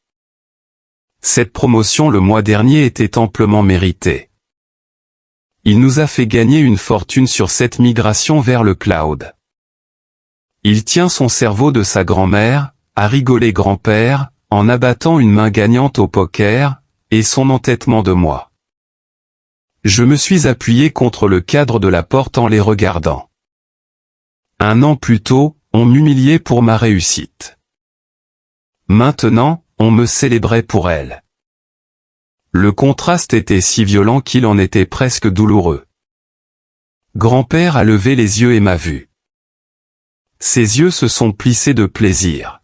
Cette promotion le mois dernier était amplement méritée. Il nous a fait gagner une fortune sur cette migration vers le cloud. Il tient son cerveau de sa grand-mère, a rigolé grand-père, en abattant une main gagnante au poker, et son entêtement de moi. Je me suis appuyé contre le cadre de la porte en les regardant. 1 an plus tôt, on m'humiliait pour ma réussite. Maintenant, on me célébrait pour elle. Le contraste était si violent qu'il en était presque douloureux. Grand-père a levé les yeux et m'a vu. Ses yeux se sont plissés de plaisir.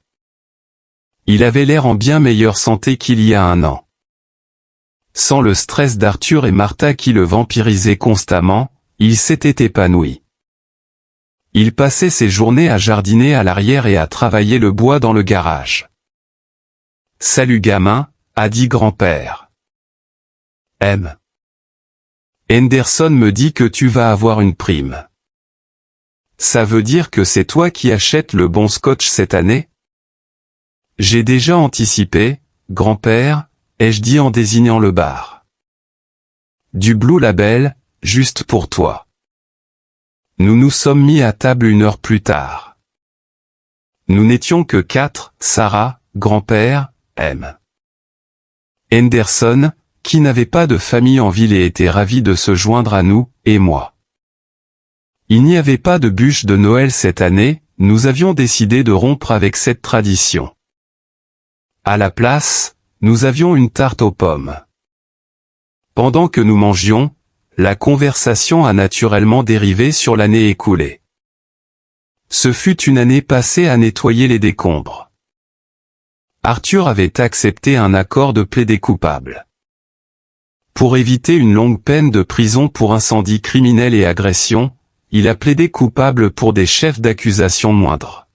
Il avait l'air en bien meilleure santé qu'il y a 1 an. Sans le stress d'Arthur et Martha qui le vampirisaient constamment, il s'était épanoui. Il passait ses journées à jardiner à l'arrière et à travailler le bois dans le garage. « Salut gamin », a dit grand-père. « M. Henderson me dit que tu vas avoir une prime. Ça veut dire que c'est toi qui achètes le bon scotch cette année ? J'ai déjà anticipé, grand-père, ai-je dit en désignant le bar. Du Blue Label, juste pour toi. Nous nous sommes mis à table 1 heure plus tard. Nous n'étions que 4, Sarah, grand-père, M. Henderson, qui n'avait pas de famille en ville et était ravi de se joindre à nous, et moi. Il n'y avait pas de bûche de Noël cette année, nous avions décidé de rompre avec cette tradition. À la place, nous avions une tarte aux pommes. Pendant que nous mangions, la conversation a naturellement dérivé sur l'année écoulée. Ce fut une année passée à nettoyer les décombres. Arthur avait accepté un accord de plaider coupable. Pour éviter une longue peine de prison pour incendie criminel et agression, il a plaidé coupable pour des chefs d'accusation moindres.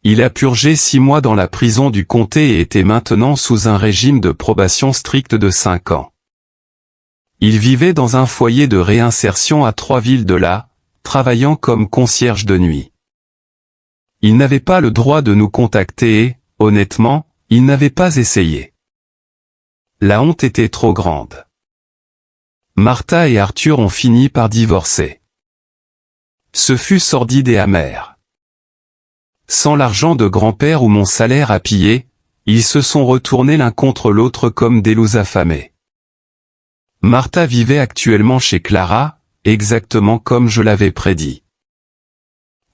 Il a purgé 6 mois dans la prison du comté et était maintenant sous un régime de probation stricte de 5 ans. Il vivait dans un foyer de réinsertion à 3 villes de là, travaillant comme concierge de nuit. Il n'avait pas le droit de nous contacter et, honnêtement, il n'avait pas essayé. La honte était trop grande. Martha et Arthur ont fini par divorcer. Ce fut sordide et amer. Sans l'argent de grand-père ou mon salaire à piller, ils se sont retournés l'un contre l'autre comme des loups affamés. Martha vivait actuellement chez Clara, exactement comme je l'avais prédit.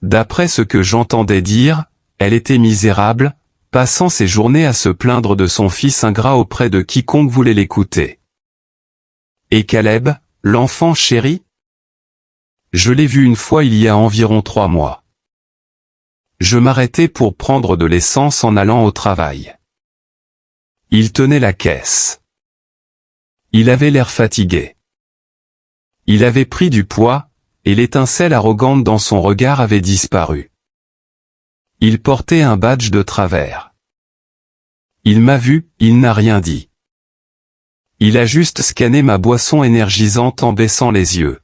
D'après ce que j'entendais dire, elle était misérable, passant ses journées à se plaindre de son fils ingrat auprès de quiconque voulait l'écouter. Et Caleb, l'enfant chéri? Je l'ai vu une fois il y a environ 3 mois. Je m'arrêtais pour prendre de l'essence en allant au travail. Il tenait la caisse. Il avait l'air fatigué. Il avait pris du poids, et l'étincelle arrogante dans son regard avait disparu. Il portait un badge de travers. Il m'a vu, il n'a rien dit. Il a juste scanné ma boisson énergisante en baissant les yeux.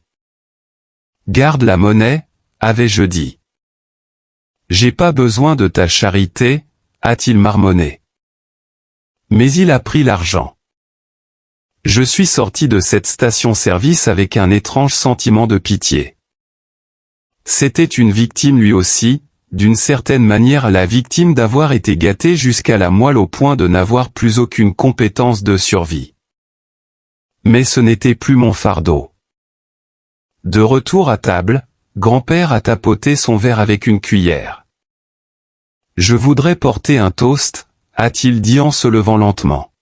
Garde la monnaie, avais-je dit. J'ai pas besoin de ta charité, a-t-il marmonné. Mais il a pris l'argent. Je suis sorti de cette station-service avec un étrange sentiment de pitié. C'était une victime lui aussi, d'une certaine manière la victime d'avoir été gâté jusqu'à la moelle au point de n'avoir plus aucune compétence de survie. Mais ce n'était plus mon fardeau. De retour à table, grand-père a tapoté son verre avec une cuillère. Je voudrais porter un toast, a-t-il dit en se levant lentement.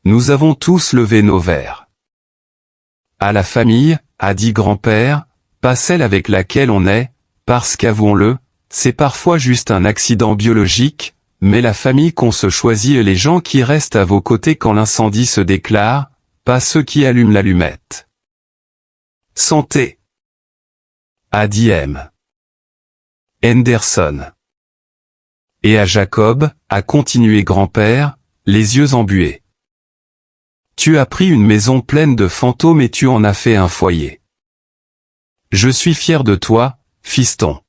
Nous avons tous levé nos verres. À la famille, a dit grand-père, pas celle avec laquelle on est, parce qu'avouons-le, c'est parfois juste un accident biologique, mais la famille qu'on se choisit et les gens qui restent à vos côtés quand l'incendie se déclare, pas ceux qui allument l'allumette. Santé, a dit M. Henderson. Et à Jacob, a continué grand-père, les yeux embués. Tu as pris une maison pleine de fantômes et tu en as fait un foyer. Je suis fier de toi, fiston.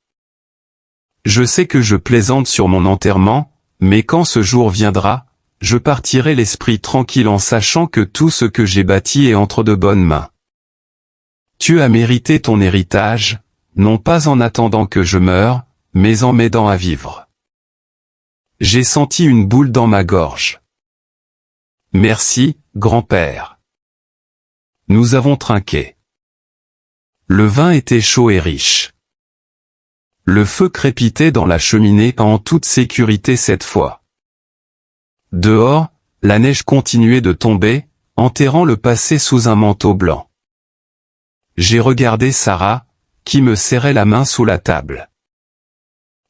Je sais que je plaisante sur mon enterrement, mais quand ce jour viendra, je partirai l'esprit tranquille en sachant que tout ce que j'ai bâti est entre de bonnes mains. Tu as mérité ton héritage, non pas en attendant que je meure, mais en m'aidant à vivre. J'ai senti une boule dans ma gorge. Merci, grand-père. Nous avons trinqué. Le vin était chaud et riche. Le feu crépitait dans la cheminée en toute sécurité cette fois. Dehors, la neige continuait de tomber, enterrant le passé sous un manteau blanc. J'ai regardé Sarah, qui me serrait la main sous la table.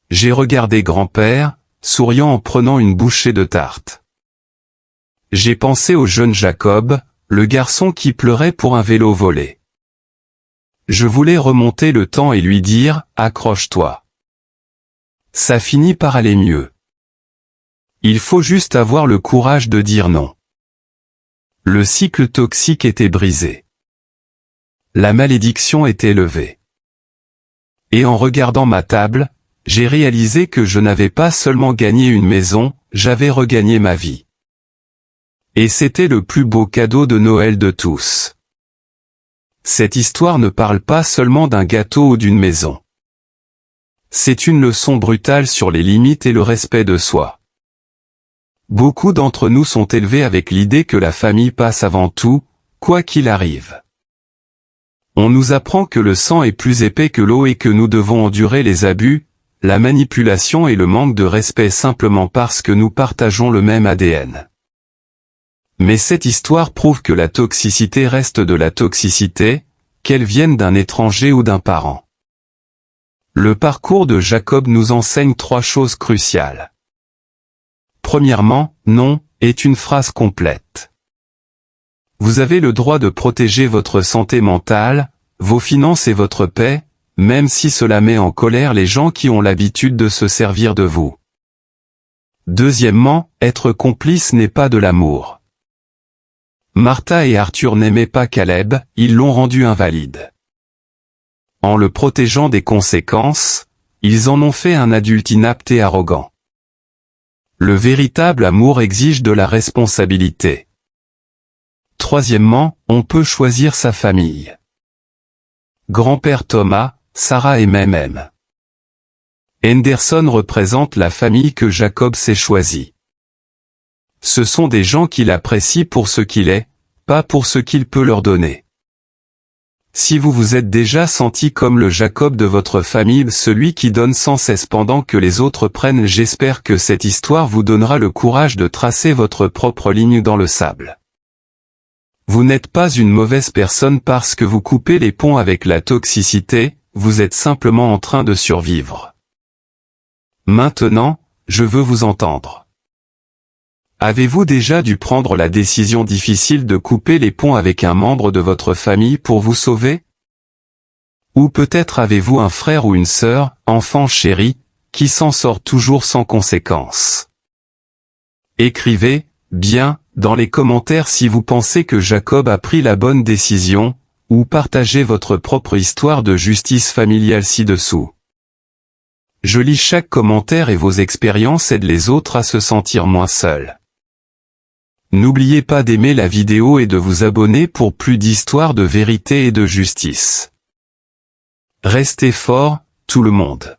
J'ai regardé grand-père, souriant en prenant une bouchée de tarte. J'ai pensé au jeune Jacob, le garçon qui pleurait pour un vélo volé. Je voulais remonter le temps et lui dire « Accroche-toi ». Ça finit par aller mieux. Il faut juste avoir le courage de dire non. Le cycle toxique était brisé. La malédiction était levée. Et en regardant ma table, j'ai réalisé que je n'avais pas seulement gagné une maison, j'avais regagné ma vie. Et c'était le plus beau cadeau de Noël de tous. Cette histoire ne parle pas seulement d'un gâteau ou d'une maison. C'est une leçon brutale sur les limites et le respect de soi. Beaucoup d'entre nous sont élevés avec l'idée que la famille passe avant tout, quoi qu'il arrive. On nous apprend que le sang est plus épais que l'eau et que nous devons endurer les abus, la manipulation et le manque de respect simplement parce que nous partageons le même ADN. Mais cette histoire prouve que la toxicité reste de la toxicité, qu'elle vienne d'un étranger ou d'un parent. Le parcours de Jacob nous enseigne 3 choses cruciales. Premièrement, non, est une phrase complète. Vous avez le droit de protéger votre santé mentale, vos finances et votre paix, même si cela met en colère les gens qui ont l'habitude de se servir de vous. Deuxièmement, être complice n'est pas de l'amour. Martha et Arthur n'aimaient pas Caleb, ils l'ont rendu invalide. En le protégeant des conséquences, ils en ont fait un adulte inapte et arrogant. Le véritable amour exige de la responsabilité. Troisièmement, on peut choisir sa famille. Grand-père Thomas, Sarah et même M. Henderson représentent la famille que Jacob s'est choisie. Ce sont des gens qu'il apprécie pour ce qu'il est, pas pour ce qu'il peut leur donner. Si vous vous êtes déjà senti comme le Jacob de votre famille, celui qui donne sans cesse pendant que les autres prennent, j'espère que cette histoire vous donnera le courage de tracer votre propre ligne dans le sable. Vous n'êtes pas une mauvaise personne parce que vous coupez les ponts avec la toxicité, vous êtes simplement en train de survivre. Maintenant, je veux vous entendre. Avez-vous déjà dû prendre la décision difficile de couper les ponts avec un membre de votre famille pour vous sauver? Ou peut-être avez-vous un frère ou une sœur, enfant chéri, qui s'en sort toujours sans conséquence? Écrivez, bien, dans les commentaires si vous pensez que Jacob a pris la bonne décision, ou partagez votre propre histoire de justice familiale ci-dessous. Je lis chaque commentaire et vos expériences aident les autres à se sentir moins seuls. N'oubliez pas d'aimer la vidéo et de vous abonner pour plus d'histoires de vérité et de justice. Restez forts, tout le monde.